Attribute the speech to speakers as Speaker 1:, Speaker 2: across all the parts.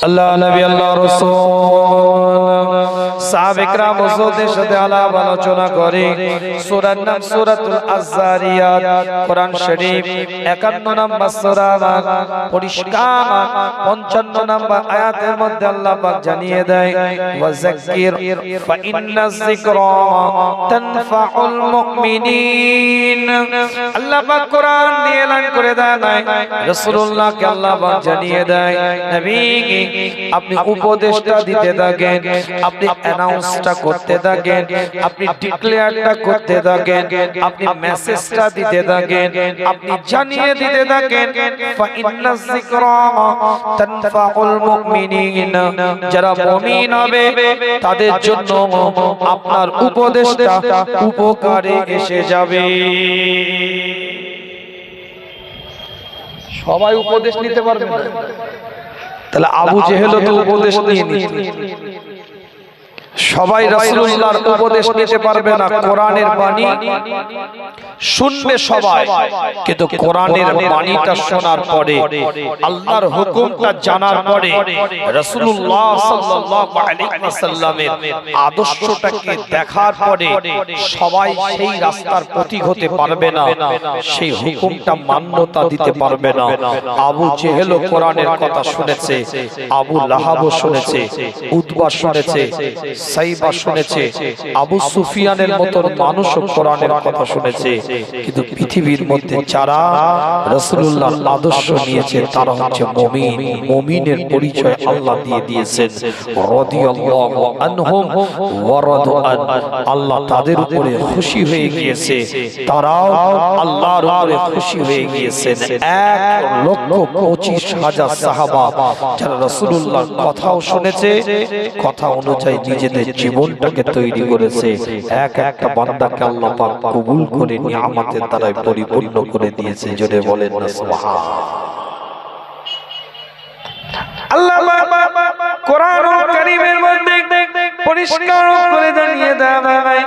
Speaker 1: আল্লাহ নবী আল্লাহ রাসূল সাহাবা ইকরাম ওদের সাথে আলাপ আলোচনা করে সূরার নাম সূরাতুল আয-যারিয়াত কোরআন শরীফ 51 নম্বর সূরা পরিষ্কার 55 নম্বর আয়াতের মধ্যে আল্লাহ পাক জানিয়ে দেয় ওয়াযাক্কির ফা ইন্নায যিকরা তানফাউল মুমিনিন। আল্লাহ পাক কোরআন দিয়ে এলান করে দেয় রাসূলুল্লাহকে আল্লাহ পাক জানিয়ে দেয় নবী আপনি উপদেশটা দিতে থাকেন, আপনি অ্যানাউন্সটা করতে থাকেন, আপনি ডিক্লেয়ারটা করতে থাকেন, আপনি মেসেজটা দিতে থাকেন, আপনি জানিয়ে দিতে থাকেন ফা ইন্নায যিকরা তানফাউল মুমিনিন। যারা মুমিন হবে তাদের জন্য আপনার উপদেশটা উপকারে এসে যাবে। সবাই উপদেশ নিতে পারবে না, তাহলে আবু জেহেল তো উপদেশ নিয়ে নিত। সবাই রাসূলুল্লাহর উপদেশ নিতে পারবে না, কোরআনের বাণী শুনবে সবাই, কিন্তু কোরআনের বাণীটা শোনার পরে আল্লাহর হুকুমটা জানার পরে রাসূলুল্লাহ সাল্লাল্লাহু আলাইহি ওয়াসাল্লামের আদর্শটাকে দেখার পরে সবাই সেই রাস্তার পথিক হতে পারবে না, সেই হুকুমটা মান্যতা দিতে পারবে না। আবু জেহেল কোরআনের কথা শুনেছে, আবু লাহাব শুনেছে, উতবা শুনেছে, সাইবা শুনেছে, আবু সুফিয়ানের মতো মানুষও কোরআনের কথা শুনেছে, কিন্তু পৃথিবীর মধ্যে যারা রাসূলুল্লাহর আদর্শ নিয়েছে তারা হচ্ছে মুমিন। মুমিনের পরিচয় আল্লাহ দিয়ে দিয়েছেন রাদিয়াল্লাহু আনহুম ওয়া রাদু আন। আল্লাহ তাদের উপরে খুশি হয়ে গিয়েছে, তারাও আল্লাহর উপরে খুশি হয়ে গিয়েছেন। 1,25,000 সাহাবা যারা রাসূলুল্লাহর কথাও শুনেছে, কথা অনুযায়ী নিজেদের জীবনটাকে তৈরি করেছে। এক একটা বান্দাকে আল্লাহ পাক কবুল করে নিয়ামতের দ্বারা পরিপূর্ণ করে দিয়েছে। জোরে বলেন না সুবহানাল্লাহ। আল্লাহ কোরআনুল কারীমের মধ্যে পরিষ্কার করে জানিয়ে দেয়,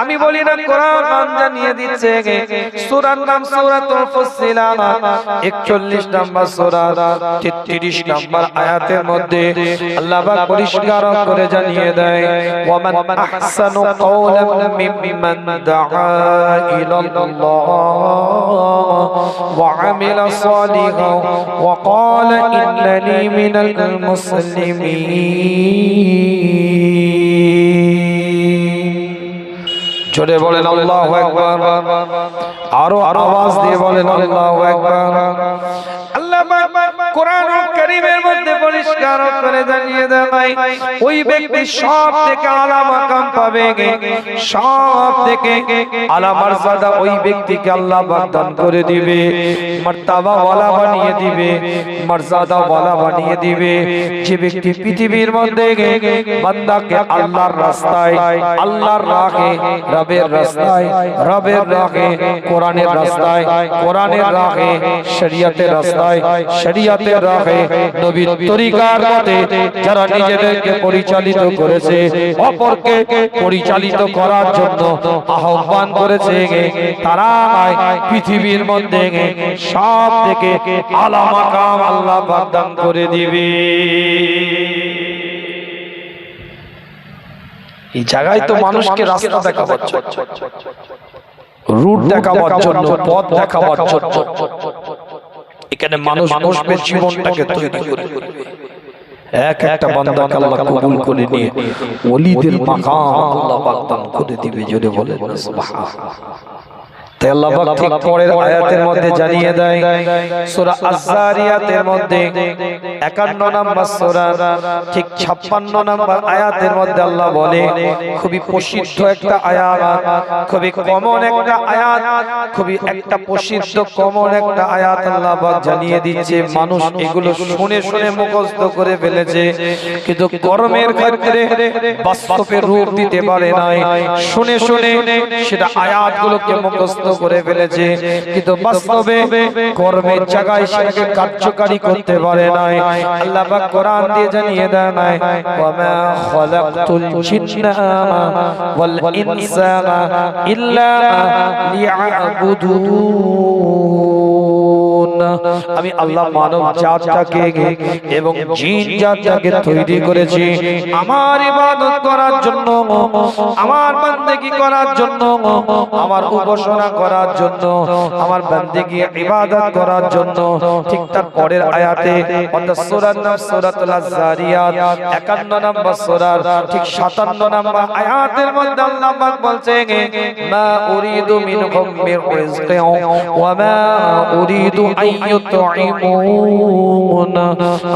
Speaker 1: আমি বলি না কোরআন জানিয়ে দিচ্ছে। সূরার নাম সূরাতুল ফুসসিলাত 41 নম্বর সূরা 33 নম্বর আয়াতের মধ্যে আল্লাহ পাক পরিষ্কার করে জানিয়ে দেয় ওয়া মান আহসানু কাওলাম মিম্মান দাআ ইলাল্লাহ ওয়া আমিলা সালিহান ওয়া ক্বালা ইন্নানি মিনাল মুসলিমিন। জোরে বলেন আল্লাহু আকবার, আরো আওয়াজ দিয়ে বলেন আল্লাহু আকবার। আল্লাহ কোরআনুল কারীমের মধ্যে পরিষ্কার করে জানিয়ে দেয় ওই ব্যক্তি সব থেকে আলা মাকাম পাবে, সব থেকে আলা মর্যাদা ওই ব্যক্তিকে আল্লাহ দান করে দিবে, মার্তাবা ওয়ালা বানিয়ে দিবে, মর্যাদা ওয়ালা বানিয়ে দিবে। যে ব্যক্তি পৃথিবীর মধ্যে বান্দাকে আল্লাহর রাস্তায়, আল্লাহর রাহে, রবের রাস্তায়, রবের রাহে, কোরআনের রাস্তায়, কোরআনের রাহে, শরীয়তের রাস্তায়, শরীয়তের রাহে, নবীর তরিকার মতে যারা নিজেদেরকে পরিচালিত করেছে, অপরকে পরিচালিত করার জন্য আহ্বান করেছে, তারা পৃথিবীর মধ্যে সব থেকে আলা মাকাম আল্লাহ পাক দান করে দিবে। এই জায়গায় তো মানুষকে রাস্তা দেখাবার জন্য, রুট দেখাবার জন্য, পথ দেখাবার জন্য এখানে মানুষ বসবে, জীবনটাকে তৈরি করে এক একটা বান্দাকে আল্লাহ কবুল করে নিয়ে ওলিদের মাকাম আল্লাহ পাক দান করে দিবে। জোরে বলেন সুবহানাল্লাহ। তাই আল্লাহ পাক ঠিক পরের আয়াতের মধ্যে জানিয়ে দেয় সূরা আয-যারিয়াতের মধ্যে 51 নম্বর সূরা ঠিক 56 নম্বর আয়াতের মধ্যে আল্লাহ বলে, খুবই প্রসিদ্ধ একটা আয়াত, খুবই কমন একটা আয়াত, খুবই একটা প্রসিদ্ধ কমন একটা আয়াত আল্লাহ পাক জানিয়ে দিচ্ছে। মানুষ এগুলো শুনে শুনে মুখস্থ করে ফেলেছে, কিন্তু কর্মের ক্ষেত্রে বাস্তবে রূপ দিতে পারে নাই। শুনে শুনে সেটা আয়াতগুলোকে মুখস্থ করে ফেলেছে, কিন্তু বাস্তবে কর্মের জায়গায় সেটাকে কার্যকারী করতে পারে নাই। আল্লাহ পাক কোরআন দিয়ে জানিয়ে দেয় ওয়া মা খালাকতুল জিন্না ওয়াল ইনসা ইল্লা লিয়াবুদুন। আমি আল্লাহ মানব জাতটাকে এবং জিন জাতটাকে তৈরি করেছি আমার ইবাদত করার জন্য, আমার বান্দেগি করার জন্য, আমার উপাসনা করার জন্য, আমার বান্দেগি ইবাদত করার জন্য। ঠিক তার পরের আয়াতে অর্থাৎ সূরার নাম সূরাতুল যারিয়াত 51 নম্বর সূরার ঠিক 57 নম্বর আয়াতের মধ্যে আল্লাহ পাক বলছেন মা উরিদু মিনহুম মির রিজকিন ওয়া মা উরিদু আইয়ুতঈমুন।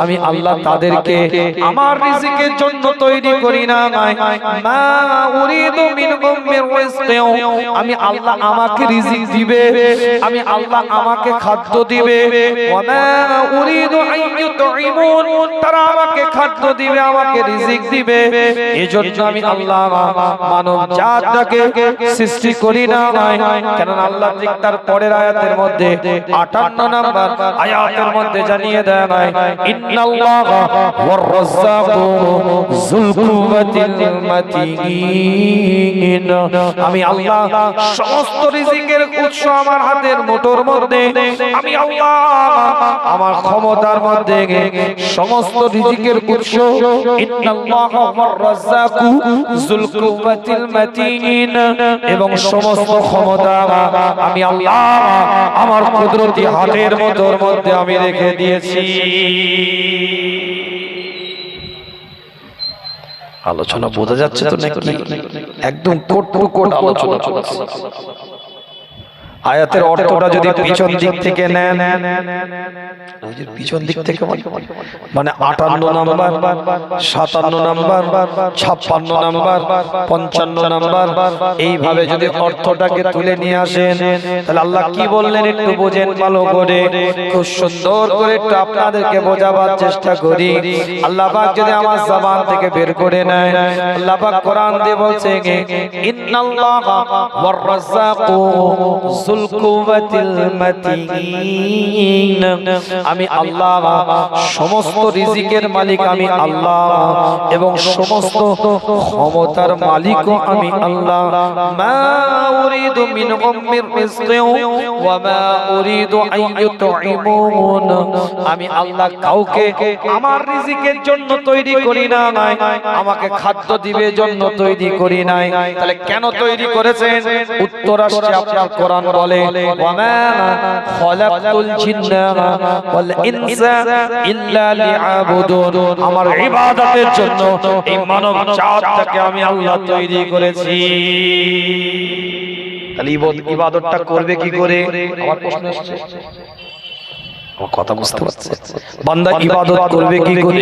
Speaker 1: আমি আল্লাহ তাদেরকে আমার রিজিকের জন্য তৈরি করি না। মা উরিদু মিনহুম মির রিজকিন, আমি আল্লাহ আমাকে রিজিক দিবে, আমি আল্লাহ আমাকে খাদ্য দিবে। ওয়া মা উরিদু আইয়ুতঈমুন, তারা আমাকে খাদ্য দিবে, আমাকে রিজিক দিবে। এজন্য আমি আল্লাহ মানব জাতটাকে সৃষ্টি করি না। কেন আল্লাহ ঠিক তার পরের আয়াতের মধ্যে 58 নম্বর আয়াতের মধ্যে জানিয়ে দেয় ইন্নাল্লাহা ওয়ার রাজ্জাকু যুল কুওয়াতিল মাতিন। আমি আল্লাহ সমস্ত রিজিকের উৎস আমার হাতের মুঠোর মধ্যে, আমি আল্লাহ আমার ক্ষমতার মধ্যে সমস্ত রিজিকের উৎস। ইন্নাল্লাহা ওয়ার রাজ্জাকু যুল কুওয়াতিল মাতিন, এবং সমস্ত ক্ষমতা আমি আল্লাহ আমার কুদরতি হাতের মুঠোর মধ্যে আমি রেখে দিয়েছি। আলোচনা বোঝা যাচ্ছে তো নাকি? একদম কোট টু কোট আলোচনা চলছে। আয়াতের অর্থটা যদি পিছন দিক থেকে নেন, পিছন দিক থেকে মানে 58 নাম্বার, 57 নাম্বার, 56 নাম্বার, 55 নাম্বার, এইভাবে যদি অর্থটাকে তুলে নিয়ে আসেন তাহলে আল্লাহ কি বললেন একটু বোঝেন ভালো করে, খুব সুন্দর করে একটু আপনাদেরকে বোঝাবার চেষ্টা করি। আল্লাহ পাক যদি আমার জবান থেকে বের করে নেয়, আল্লাহ পাক কোরআন দিয়ে বলছে ইন্নাল্লাহা ওয়ার রাজ্জাকু যুল কুওয়াতিল মাতিন। আমি আল্লাহ সমস্ত রিজিকের মালিক, আমি আল্লাহ এবং সমস্ত ক্ষমতার মালিকও আমি আল্লাহ। মা উরিদু মিনহুম মির রিজকিন ওয়া মা উরিদু আইয়ুতঈমুন। আমি আল্লাহ কাউকে আমার রিজিকের জন্য তৈরি করি না, আমাকে খাদ্য দিবে জন্য তৈরি করি নাই। তাহলে কেন তৈরি করেছেন? উত্তর আসছে আপনার কোরআন বলে ওয়া মা খালাকতুল জিন্না ওয়াল ইনসা ইল্লা লিয়াবুদুন। আমার ইবাদতের জন্য এই মানব জাতটাকে আমি আল্লাহ তৈরি করেছি। তাহলে ইবাদতটা করবে কি করে? আমার প্রশ্ন আসছে, আমার কথা বুঝতে পারছে? বান্দা ইবাদত করবে কি করে?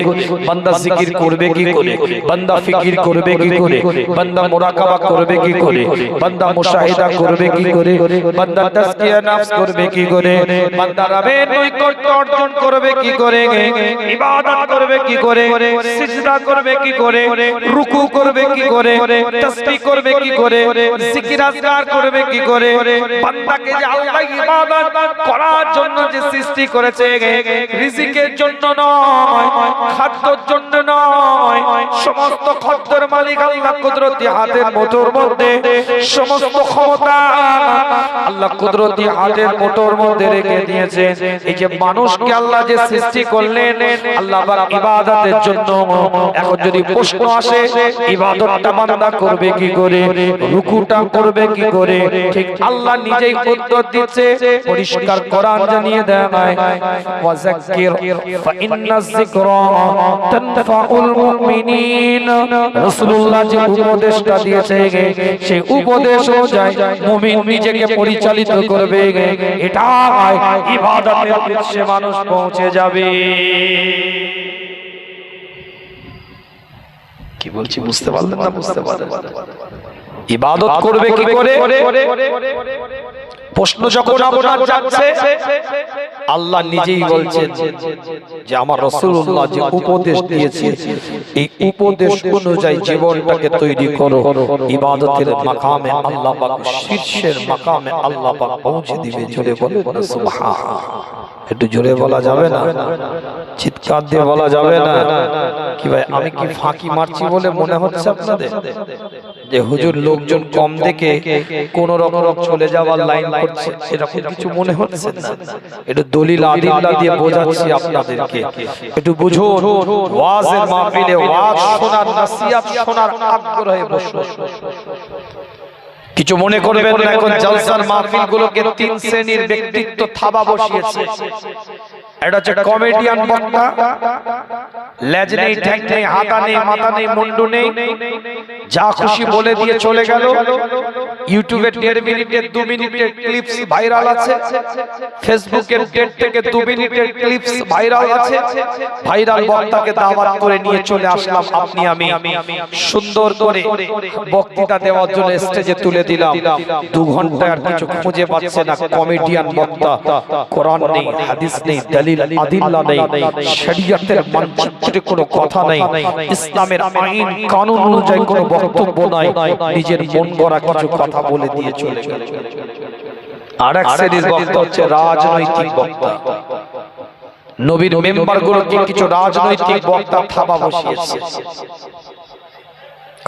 Speaker 1: বান্দা জিকির করবে কি করে? বান্দা ফিকির করবে কি করে? বান্দা মুরাকাবা করবে কি করে? বান্দা মুশাহিদা করবে কি করে? বান্দা তাজকিয়া নফস করবে কি করে? বান্দা রবের নৈকট্য অর্জন করবে কি করে? ইবাদত করবে কি করে? সিজদা করবে কি করে? রুকু করবে কি করে? তাসবিহ করবে কি করে? জিকির আজকার করবে কি করে? বান্দাকে যে আল্লাহ ইবাদত করার জন্য যে সৃষ্টি করে রিজিকের জন্য নয়, খাদ্যের জন্য নয়, সমস্ত খাদ্যের মালিক আল্লাহ কুদরতি হাতের মুঠোর মধ্যে, সমস্ত ক্ষমতা আল্লাহ কুদরতি হাতের মুঠোর মধ্যে রেখে দিয়েছে। এই যে মানুষকে আল্লাহ যে সৃষ্টি করলেন আল্লাহ পাক ইবাদতের জন্য, এখন যদি প্রশ্ন আসে ইবাদতটা বান্দা করবে কি করে, রুকুটা করবে কি করে, ঠিক আল্লাহ নিজেই উত্তর দিচ্ছে। পরিষ্কার কোরআন জানিয়ে দেয় ওয়াযাক্কির ফাইন্নায যিকরা তানফাউল মুমিনিন। রাসূলুল্লাহ যে উপদেশটা দিয়েছে সেই উপদেশ অনুযায়ী মুমিন নিজেকে পরিচালিত করবে, এটা ইবাদতের উদ্দেশ্যে মানুষ পৌঁছে যাবে। কি বলছি বুঝতে পারলেন না? বুঝতে পারলেন? ইবাদত করবে কি করে? প্রশ্ন যখন আপনার যাচ্ছে, আল্লাহ নিজেই বলছেন যে আমার রাসূলুল্লাহ যে উপদেশ দিয়েছে এই উপদেশ অনুযায়ী জীবনটাকে তৈরি করো। ইবাদতের মাকামে আল্লাহ পাক, শীর্ষের মাকামে আল্লাহ পাক পৌঁছে দিবে। জোরে বলেন না সুবহানাল্লাহ। একটু জোরে বলা যাবে না? চিৎকার দিয়ে বলা যাবে না? কি ভাই আমি কি ফাঁকি মারছি বলে মনে হচ্ছে আপনাদের? যে হুজুর লোকজন কম দেখে কোন রকম চলে যাওয়ার লাইন করছে, এরকম কিছু মনে হচ্ছে না? একটু দলিল আদিল্লাহ দিয়ে বোঝাচ্ছি আপনাদেরকে, একটু বুঝুন। ওয়াজের মাহফিলে ওয়াজ শোনার, নসিহত শোনার আগ্রহে বসুন। কিছু মনে করবেন না, এখন জলসার মাহফিলগুলোকে তিন শ্রেণীর ব্যক্তিত্ব থাবা বসিয়েছে। এটা হচ্ছে কমেডিয়ান বক্তা, লেজ নেই, ঠ্যাং নেই, হাতা নেই, মাথা নেই, মুন্ডু নেই, যা খুশি বলে দিয়ে চলে গেল। ইউটিউবে 1.5 মিনিটের 2 মিনিটের ক্লিপস ভাইরাল আছে, ফেসবুকের 1.5 থেকে 2 মিনিটের ক্লিপস ভাইরাল আছে। ভাইরাল বক্তাকে দাওয়াত করে নিয়ে চলে আসলাম আপনি আমি, সুন্দর করে বক্তৃতা দেওয়ার জন্য স্টেজে তুলে দিলাম। 2 ঘন্টা আর কিছু খুঁজে পাচ্ছে না কমেডিয়ান বক্তা। কোরআন নেই, হাদিস নেই, দলিল আদিল্লাহ নেই, শরীয়তের মানচিত্রে কোনো কথা নেই, ইসলামের আইন কানুন অনুযায়ী কোনো বক্তব্য নাই, নিজের মন গড়া কিছু কথা বলে দিয়ে চলে গেল। আরেক শ্রেণীর বক্তা হচ্ছে রাজনৈতিক বক্তা। নবীর মেম্বারগুলোকে কিছু রাজনৈতিক বক্তা থাবা বসিয়েছে।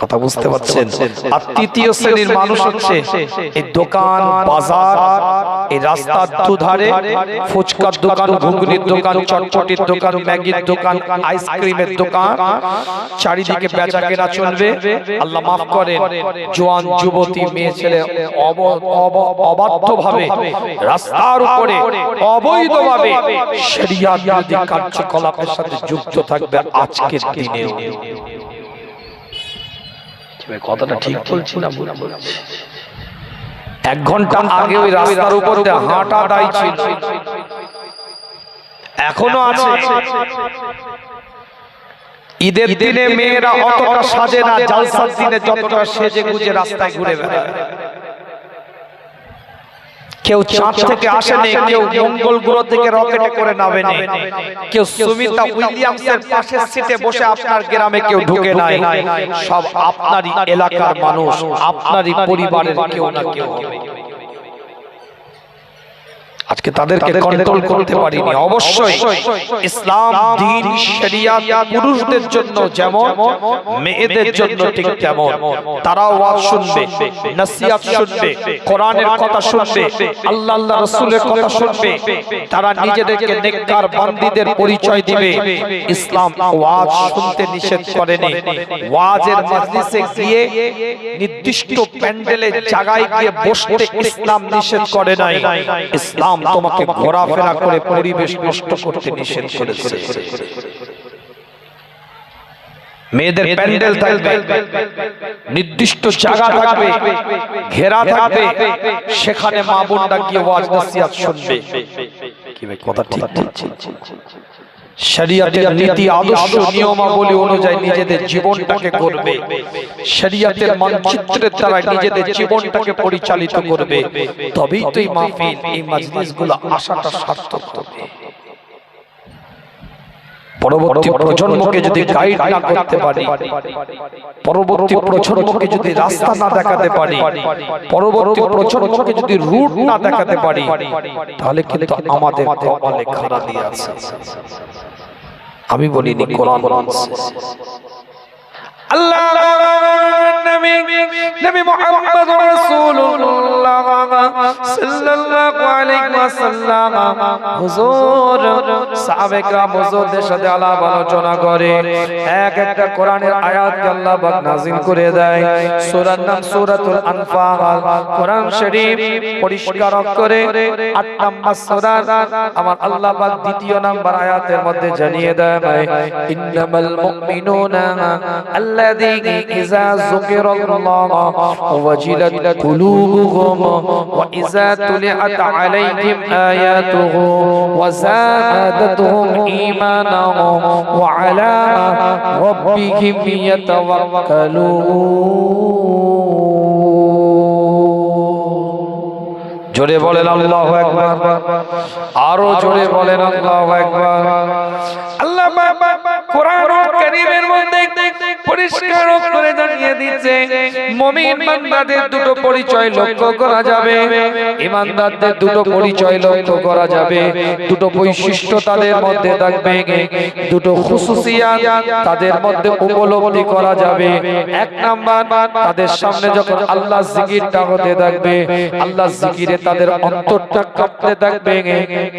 Speaker 1: কথা বুঝতে পারছেন? আর তৃতীয় শ্রেণীর মানুষ হচ্ছে এই দোকান, বাজার, এই রাস্তার দুধারে ফুচকার দোকান, ঘুগনির দোকান, চটপটির দোকান, ম্যাগির দোকান, আইসক্রিমের দোকান, চারিদিকে বেচা কেনা চলবে। আল্লাহ মাফ করেন, জোয়ান যুবতী মেয়ে ছেলে অবাধ্যভাবে রাস্তার উপরে অবৈধভাবে শরিয়াত বিরোধী কার্যকলাপের সাথে যুক্ত থাকবে আজকের দিনেও। কথাটা ঠিক বলছি না? 1 ঘন্টা আগে ওই রাস্তার উপর দিয়ে হাঁটা দায় ছিল, এখনো আছে। ঈদের দিনে মেয়েরা অতটা সাজে না, জালসার দিনে যতটা সেজে গুজে রাস্তায় ঘুরে বেড়ায়। কেউ চাঁদ থেকে আসেনি, কেউ মঙ্গল গ্রহ থেকে রকেটে করে নামেনি, কেউ সুমিতা উইলিয়ামসের পাশের সিটে বসে আপনার গ্রামে কেউ ঢুকে নাই। সব আপনারই এলাকার মানুষ, আপনারই পরিবারের কেউ না কেউ। আজকে তাদেরকে কন্ট্রোল করতে পারিনি। অবশ্যই ইসলাম দ্বীন শরিয়াত পুরুষদের জন্য যেমন, মেয়েদের জন্য ঠিক তেমন। তারাও ওয়াজ শুনবে, নসিহত শুনবে, কোরআনের কথা শুনবে, আল্লাহ রাসূলের কথা শুনবে। তারা নিজেদেরকে নেককার বান্দীদের পরিচয় দিবে। ইসলাম ওয়াজ শুনতে নিষেধ করেনি। ওয়াজের মজলিসে গিয়ে নির্দিষ্ট প্যান্ডেলে জায়গায় গিয়ে বসতে ইসলাম নিষেধ করে নাই। ইসলাম তোমাকে ঘোরাফেরা করে পরিবেশ নষ্ট করতে নিষেধ করেছে। মেয়েদের প্যান্ডেল থাকবে, নির্দিষ্ট জায়গা থাকবে, ঘেরা থাকবে, সেখানে মা বোনরা গিয়ে ওয়াজ নসিহত শুনবে। কি ভাই কথা ঠিক? শরিয়তের নীতি আদর্শ নিয়মাবলী অনুযায়ী নিজেদের জীবনটাকে করবে, শরিয়তের মানচিত্রের দ্বারা নিজেদের জীবনটাকে পরিচালিত করবে। তবেই তো এই মাহফিল, এই মজলিসগুলো আশাটা সার্থক হবে। পরবর্তী প্রজন্মকে যদি গাইড না করতে পারি, পরবর্তী প্রজন্মকে যদি রাস্তা না দেখাতে পারি, পরবর্তী প্রজন্মকে যদি রুট না দেখাতে পারি, তাহলে কিন্তু আমাদের কপালে খাড়া দিয়ে আছে। আমি বলিনি, কোরআন বলছে। আল্লাহ নবী মুহাম্মদ রাসূলুল্লাহ সাল্লাল্লাহু আলাইহি ওয়াসাল্লাম হুজুর সাহাবে کرام হুজুরদের সাথে আলাপ আলোচনা করে এক একটা কোরআনের আয়াতকে আল্লাহ পাক নাযিল করে দেয়। সূরার নাম সূরাতুল আনফাল। কোরআন শরীফ পরিষ্কার করে 8 নম্বর সূরা আমার আল্লাহ পাক 2 নম্বর আয়াতের মধ্যে জানিয়ে দেয়, ইন্নামাল মুমিনুনা الذي إذا ذكر الله وجلت قلوبهم وإذا تليت عليهم آياته وزادتهم إيمانا وعلى ربهم يتوكلون। জোরে বলেন আল্লাহু আকবার, আরো জোরে বলেন আল্লাহু আকবার। আল্লাহ কোরআনুল কারীমের মধ্যে পরিষ্কার করে জানিয়ে দিচ্ছে মুমিন বান্দাদের দুটো পরিচয় লক্ষ্য করা যাবে, ঈমানদারদের দুটো পরিচয় লক্ষ্য করা যাবে, দুটো বৈশিষ্ট্য তাদের মধ্যে থাকবে, দুটো খুসুসিয়াত তাদের মধ্যে উপলব্ধি করা যাবে। এক নাম্বার, তাদের সামনে যখন আল্লাহ জিকিরটা হতে থাকবে, আল্লাহ জিকিরে তাদের অন্তরটা কাঁপতে থাকবে,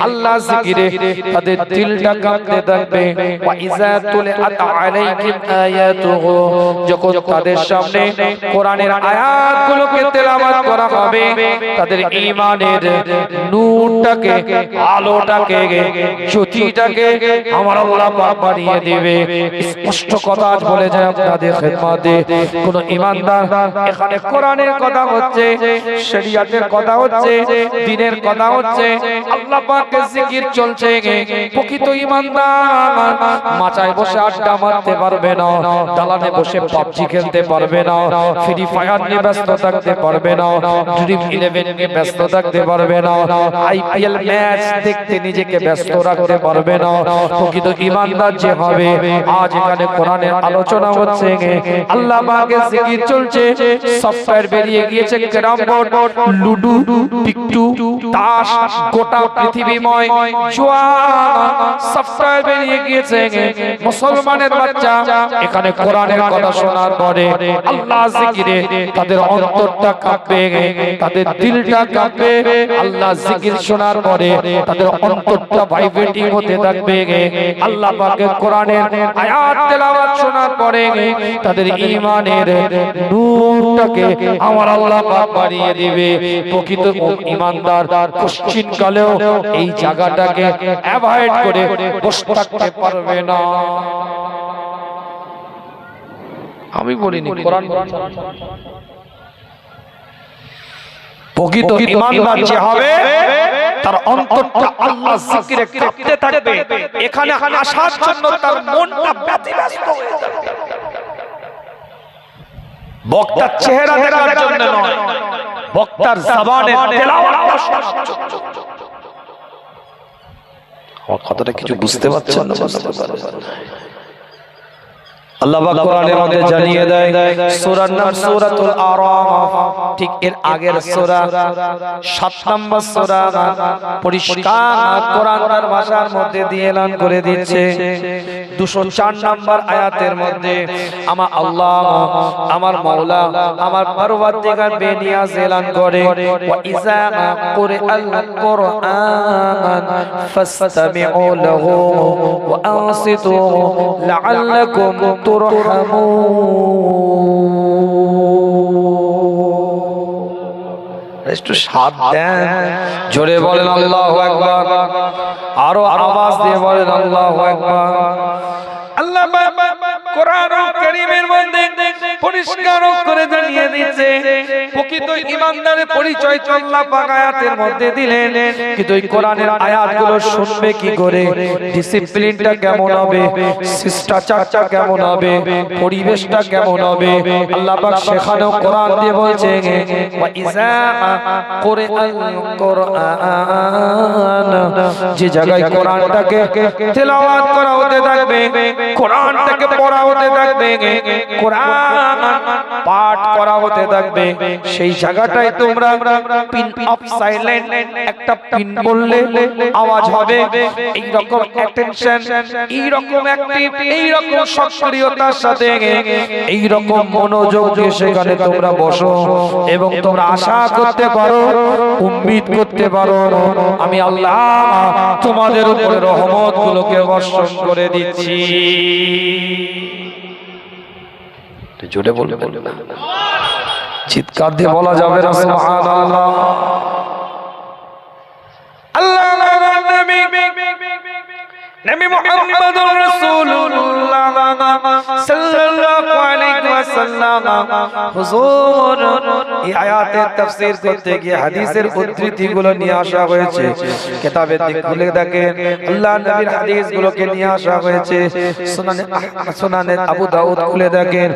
Speaker 1: আল্লাহ জিকিরে তাদের দিলটা কাঁপতে থাকবে। ওয়া ইযা তুলিআত আলাইহিম আয়াতুহু, যখন তাদের সামনে কোরআনের আয়াতগুলোকে তেলাওয়াত করা হবে, তাদের ঈমানের নূরটাকে, আলোটাকে, জ্যোতিটাকে আমার আল্লাহ পাক বাড়িয়ে দিবে। স্পষ্ট কথা আজ বলে যায় আপনাদের খিদমতে, কোন ঈমানদার এখানে কোরআনের কথা হচ্ছে, শরীয়তের কথা হচ্ছে, দ্বীনের কথা হচ্ছে, আল্লাহ পাকের জিকির চলছে, প্রকৃত ঈমানদার মাচায় বসে আড্ডা মারতে পারবে না, দালানে বসে পাবজি খেলতে পারবে না, ফ্রি ফায়ার নিয়ে ব্যস্ত থাকতে পারবে না, ড্রিম 11 নিয়ে ব্যস্ত থাকতে পারবে না, আইপিএল ম্যাচ দেখতে নিজেকে ব্যস্ত রাখতে পারবে না। প্রকৃত ঈমানদার যে হবে, আজ এখানে কোরআনের আলোচনা হচ্ছে, আল্লাহ পাকের জিকির চলছে, সফটওয়্যার বেরিয়ে গিয়েছে, ক্যারাম বোর্ড, লুডু, টিকটু, তাস, গোটা পৃথিবীময় জুয়া সফটওয়্যার বেরিয়ে গিয়েছে। মুসলমানের বাচ্চা এখানে কোরআনের কথা শোনার পরে আল্লাহ জিকিরে তাদের অন্তরটা কাঁপবে, তাদের দিলটা কাঁপবে। আল্লাহ জিকির শোনার পরে তাদের অন্তরটা ভাইব্রেটিং হতে থাকবে। আল্লাহ পাকের কোরআনের আয়াত তেলাওয়াত শোনার পরে তাদের ঈমানের নূরটাকে আমার আল্লাহ পাক বাড়িয়ে দিবে। প্রকৃত ঈমানদার কোশ্চিন কালেও এই জায়গাটাকে অ্যাভয়েড করে বসে থাকতে পারবে না। আমি বলিনি, কোরআন প্রকৃত ঈমানদার যে হবে, তার অন্তরটা আল্লাহ জিকিরে কাঁপতে থাকবে। এখানে আসার জন্য তার মনটা ব্যতিব্যস্ত হয়ে যাবে। বক্তার চেহারা দেখার জন্য নয়, বক্তার জবানে তেলাওয়াতটা শোনার জন্য। আমার কথাটা কিছু বুঝতে পারছেন না? আল্লাহ পাক কোরআনের মধ্যে জানিয়ে দেয়, সূরার নাম সূরাতুল আরাফ, ঠিক এর আগের সূরা 7 নম্বর সূরা পরিষ্কার কোরআন তার ভাষার মধ্যে দিয়ে এলান করে দিচ্ছে। 204 নম্বর আয়াতের মধ্যে আমার আল্লাহ, আমার মাওলা, আমার পরওয়ারদিগার বেনিয়াজ এলান করে, ওয়া ইযা কুরআল কুরআন ফাসতামিউ লাহু ওয়া আনসিতু লাআল্লাকুম একটু সাথ দেন, জোরে বলেন আল্লাহু আকবার, আরো আওয়াজ দিয়ে বলেন আল্লাহু আকবার। আল্লাহ কোরআনুল কারীমের মধ্যে পরিষ্কার করে জানিয়ে দিয়েছে প্রকৃত ঈমানদারের পরিচয় আল্লাহ পাক আয়াতের মধ্যে দিলেন। কিন্তু এই কোরআনের আয়াতগুলো শুনবে কি করে, ডিসিপ্লিনটা কেমন হবে, শিষ্টাচারটা কেমন হবে, পরিবেশটা কেমন হবে, আল্লাহ পাক সেখানেও কোরআন দিয়ে বলছে, ওয়া ইযা কুরআল কুরআন, যে জায়গায় কোরআনটাকে তেলাওয়াত করা হতে থাকবে, কোরআনটাকে পড়া হতে থাকবে, কোরআন পাঠ করা হতে থাকবে, সেই জায়গাটায় তোমরা পিন অফ সাইলেন্ট একটা পিন বললে আওয়াজ হবে। এই রকম অ্যাটেনশন, এই রকম অ্যাক্টিভ, এই রকম সক্রিয়তার সাথে, এই রকম মনোযোগ দিয়ে সেখানে তোমরা বসো এবং তোমরা আশা করতে পারো, উম্মিদ করতে পারো, আমি আল্লাহ তোমাদের উপরে রহমতগুলোকে বর্ষণ করে দিচ্ছি। জোরে বলবেন, চিৎকার দিয়ে বলা যাবে না সুবহানাল্লাহ। আল্লাহ নবী মুহাম্মদুর রাসূলুল্লাহ সাল্লাল্লাহু আলাইহি ওয়াসাল্লাম হুজুর এই আয়াতের তাফসীর করতে গিয়ে হাদিসের উদ্ধৃতিগুলো নিয়ে আসা হয়েছে। কিতাবের দিক খুলে দেখেন, আল্লাহ নবীর হাদিসগুলোকে নিয়ে আসা হয়েছে। সুনানে আবু দাউদ খুলে দেখেন,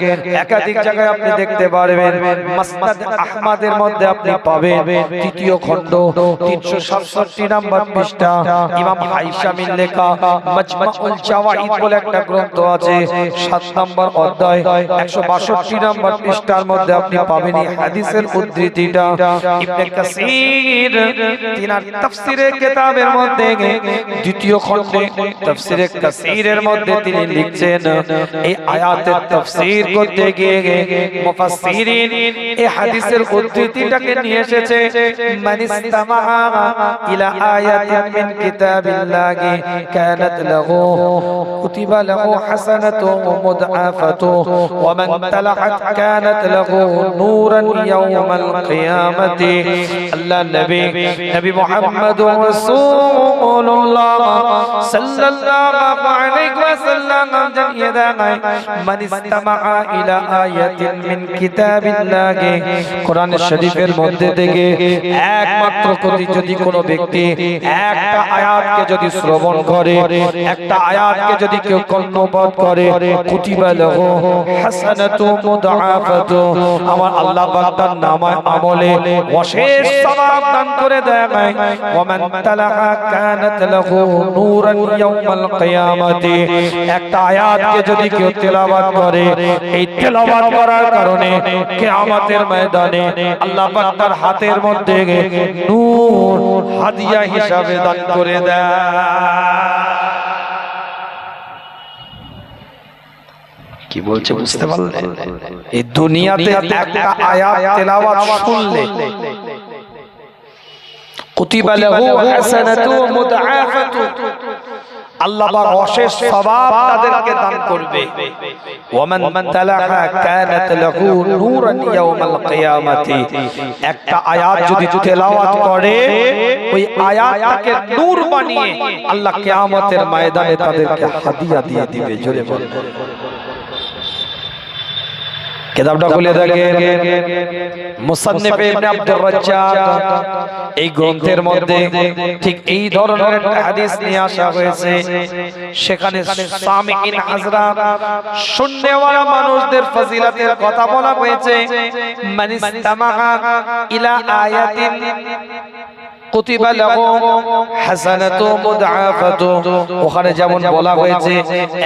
Speaker 1: একাধিক জায়গায় আপনি দেখতে পারবেন। মুসনাদ আহমদের মধ্যে আপনি পাবেন তৃতীয় খণ্ড 367 নম্বর পৃষ্ঠা, ইমাম হাইসামির লেখা মাজমাউল জাওয়াইদ বলে একটা গ্রন্থ আছে, 7 নম্বর অধ্যায় 162 62 নম্বর পৃষ্ঠার মধ্যে আপনি পাবেন এই হাদিসের উদ্ধৃতিটা। ইবনে কাসির তিনার তাফসীরের কিতাবের মধ্যে দ্বিতীয় খণ্ডে তাফসীরে কাসিরের মধ্যে তিনি লিখছেন এই আয়াতের তাফসীর করতে গিয়ে মুফাসসিরিন এই হাদিসের উদ্ধৃতিটাকে নিয়ে এসেছে মানিস্তামা ইলা আয়াতিন মিন কিতাবিল্লাহি কানাত লাহু কুতিবা লাহু হাসানাতু মুদআফাতু ওয়া মান তালাহাত কানাত লাহু নূরান ইয়াওমাল কিয়ামাতি। আল্লাহ নবী মুহাম্মদুর রাসূলুল্লাহ সাল্লাল্লাহু আলাইহি ওয়াসাল্লাম জানিয়ে দেন মানিস্তামা ইলা আয়াতিন মিন কিতাবিল্লাহি কোরআন শরীফের মধ্যে থেকে একমাত্র যদি কোনো ব্যক্তি একটা আয়াতকে যদি শ্রবণ করে, একটা আয়াতকে যদি কেউ কর্ণপাত করে, কুতিবা লাহু হাসানাতু মুদআফাতু, আমার আল্লাহ পাক তার নামায় আমলে অশেষ সওয়াব দান করে দেয়। ওয়া মান তালাহা কানাত লাহু নূরান ইয়াওমাল কিয়ামাতি, একটা আয়াতকে যদি কেউ তেলাওয়াত করে, এই তেলাওয়াত করার কারণে কিয়ামতের ময়দানে আল্লাহ পাক তার হাতের মধ্যে নূর হাদিয়া হিসাবে দান করে দেয়। কি বলছে বুঝতে পারলেন? এই দুনিয়াতে একটা আয়াত তেলাওয়াত শুনলে কুতিবা লাহু হাসানাতু মুদআফাতু, আল্লাহ পাক অশেষ সওয়াব তাদেরকে দান করবে। ওয়া মান তালাহা কানাত লাহু নূরান ইয়াওমাল কিয়ামাতি, একটা আয়াত যদি তেলাওয়াত করে ওই আয়াতটাকে নূর বানিয়ে আল্লাহ কিয়ামতের ময়দানে তাদেরকে হাদিয়া দিয়ে দিবে। জোরে বলেন। কিতাবটা খুলে দেখেন মুসান্নিফ ইবনে আব্দুর রাজ্জাক এই গ্রন্থের মধ্যে ঠিক এই ধরনের একটা হাদিস নিয়ে আসা হয়েছে। সেখানে সামিঈন হযরত শুননেওয়ালা মানুষদের ফজিলতের কথা বলা হয়েছে। মানিস্তামা ইলা আয়াতিন কুতিবা লাহু হাসানাতু মুদআফাতু, ওখানে যেমন বলা হয়েছে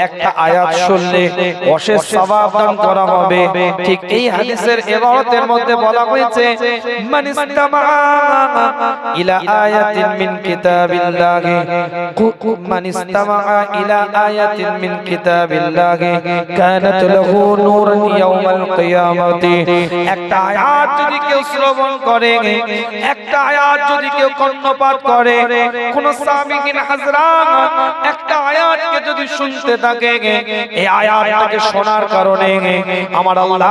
Speaker 1: একটা আয়াত শুনলে অশেষ সওয়াব দান করা হবে, ঠিক এই হাদিসের ইবারতের মধ্যে বলা হয়েছে মানিস্তামা ইলা আয়াতিন মিন কিতাবিল্লাহি মানিস্তামা ইলা আয়াতিন মিন কিতাবিল্লাহি কানাত লাহু নূরান ইয়াওমাল কিয়ামাতি, একটা আয়াত যদি কেউ শ্রবণ করে, একটা আয়াত যদি কেউ কর্ণপাত করে, কোন সামিঈন হযরত একটা আয়াতকে যদি শুনতে থাকে, এই আয়াতটাকে শোনার কারণে আমার আল্লাহ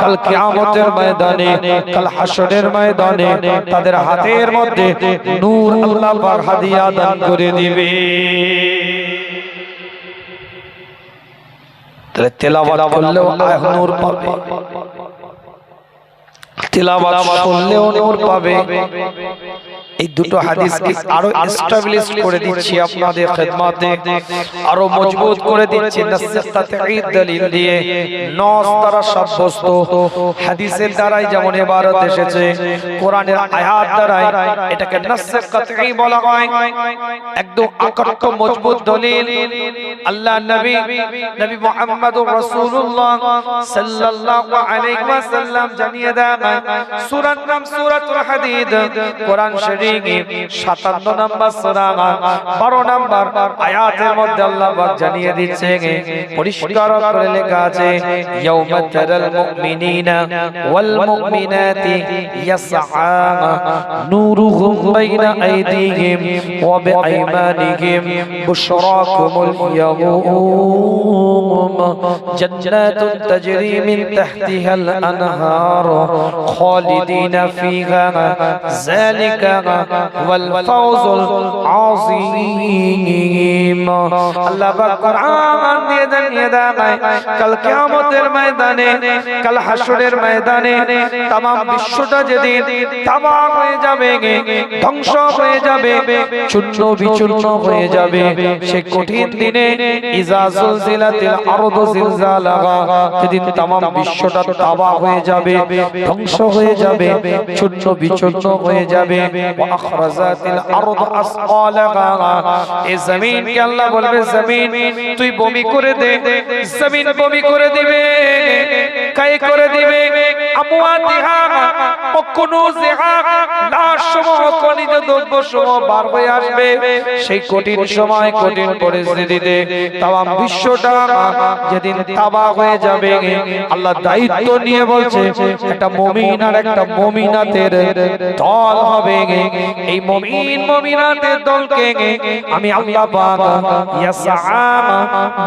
Speaker 1: কাল কিয়ামতের ময়দানে, কাল হাসরের ময়দানে তাদের হাতের মধ্যে নূর আল্লাহ পাক হাদিয়া দান করে দিবে। তাহলে তেলাওয়াত করলেও নূর পাবে, তিলাওয়াত করলেও নূর পাবে। এই দুটো হাদিসকে আরো এস্টাবলিশ করে দিচ্ছি আপনাদের খিদমতে, আরো মজবুত করে দিচ্ছি নাসসে তাতঈদ দলিল দিয়ে। নস দ্বারা সাব্যস্ত হাদিসের দ্বারাই যেমন ইবারত এসেছে, কোরআনের আয়াত দ্বারাই এটাকে নাসসে তাতঈ বলা হয়। একদম আকট্ট মজবুত দলিল আল্লাহ নবী মুহাম্মদুর রাসূলুল্লাহ সাল্লাল্লাহু আলাইহি ওয়াসাল্লাম জানিয়ে দেন। সূরার নাম সূরাতুল হাদীদ, কোরআন শরীফ 57 নম্বর সূরা 12 নম্বর আয়াতের মধ্যে আল্লাহ পাক জানিয়ে দিচ্ছে, পরিষ্কার করে লেখা আছে ইয়াউমা তারাল মুমিনিনা ওয়াল মুমিনাতি ইয়াসআ নূরুহুম বাইনা আইদিহিম ওয়া বিআইমানিহিম বুশরাকুমুল ইয়াউম জান্নাতুন তাজরি মিন তাহতিহাল আনহার খালিদিনা ফিহা যালিকা ওয়াল ফাওজুল আযীম। আল্লাহ পাক কোরআন দিয়ে জানিয়ে দেয় কাল কিয়ামতের ময়দানে, কাল হাসরের ময়দানে तमाम বিশ্বটা যেদিন তামাম হয়ে যাবে, ধ্বংস হয়ে যাবে, চূর্ণ বিচূর্ণ হয়ে যাবে, সেই কঠিন দিনে ইজা জুলজিলাতিল আরদু জিলজালাহা, যেদিন তামাম বিশ্বটা তাবাহ হয়ে যাবে, ধ্বংস হয়ে যাবে, চূর্ণ বিচূর্ণ হয়ে যাবে। ওয়া আখরাজাতিল আরদু আসকালাহা, এই জমিনকে আল্লাহ বলবে জমিন তুই বমি করে দে, জমিন বমি করে দিবে। ক্ষয় করে দিবে আমওয়াতিহা ও কুনুজিহা লাশ সমূহ খনিজ দ্রব্য সমূহ বার হয়ে আসবে সেই কঠিন সময় কঠিন পরিস্থিতিতে তাম বিশ্বটা যেদিন তাবাহ হয়ে যাবে আল্লাহ দায়িত্ব নিয়ে বলছে একটা মুমিন আর একটা মুমিনাতের দল হবে এই মুমিন মুমিনাতের দলকে আমি আল্লাহ পাক ইয়াসআ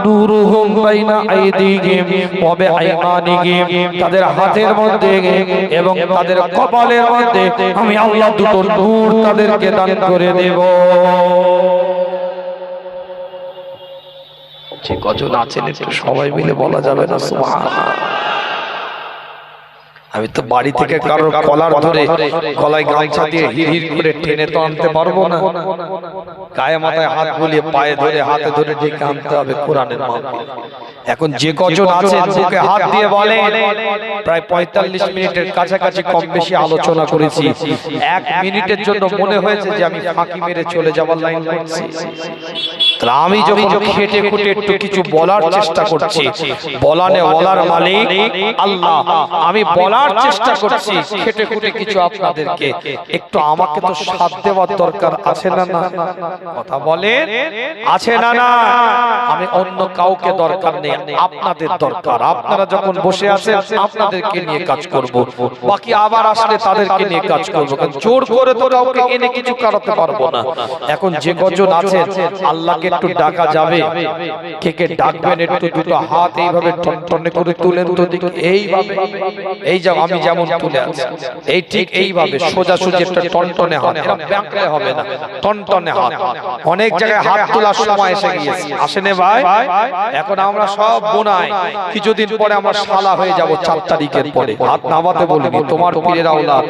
Speaker 1: নূরুহুম বাইনা আইদিহিম ওয়া বিআইমানিহিম তাদের হাতের মধ্যে এবং তাদের কপালের মধ্যে আমি আল্লাহ দুটো নূর তাদেরকে দান করে দেব যে কজন আছেন একটু সবাই মিলে বলা যাবে না সুবহানাল্লাহ আমি তো বাড়ি থেকে কারোর কলার ধরে গলায় গামছা দিয়ে হিড়হিড় করে টেনে তো আনতে পারবো না গায়ে মাথায় হাত বুলিয়ে পায়ে ধরে হাতে ধরে ডেকে আনতে হবে কোরআনের মাহফিল এখন যে কজন আছে মুখে হাত দিয়ে বলে প্রায় 45 মিনিটের কাছাকাছি কম বেশি আলোচনা করেছি 1 মিনিটের জন্য মনে হয়েছে যে আমি ফাঁকি মেরে চলে যাবার লাইন করছি তাহলে আমি যখন খেটে খুঁটে একটু কিছু বলার চেষ্টা করছি বলার মালিক আল্লাহ আমি বলার চেষ্টা করছি খেটে খুঁটে কিছু আপনাদেরকে একটু আমাকে তো সাথ দেওয়ার দরকার আছে না না কথা বলেন আছে না না আমি অন্য কাউকে দরকার নেই আপনাদের দরকার আপনারা যখন বসে আছেন আপনাদেরকে নিয়ে কাজ করব বাকি আবার আসলে তাদেরকে নিয়ে কাজ করব কারণ জোর করে তো কাউকে এনে কিছু করাতে পারবো না এখন যে কজন আছেন আল্লাহকে একটু ডাকা যাবে কে কে ডাকবেন একটু দুটো হাত এইভাবে টনটনে করে তুলেন তো দেখি এইভাবে এই যে আমি যেমন তুলে আছি এই ঠিক এইভাবে সোজা সোজা একটা টনটনে হাত এটা ব্যাকলে হবে না টনটনে হাত অনেক জায়গায় হাত তোলার সময় এসে গিয়েছে আসেনে ভাই এখন আমরা সব বোনাই কিছুদিন পরে আমরা শালা হয়ে যাব 4 তারিখের পরে হাত নামাতে বলবি তোমার পীরের আওলাদ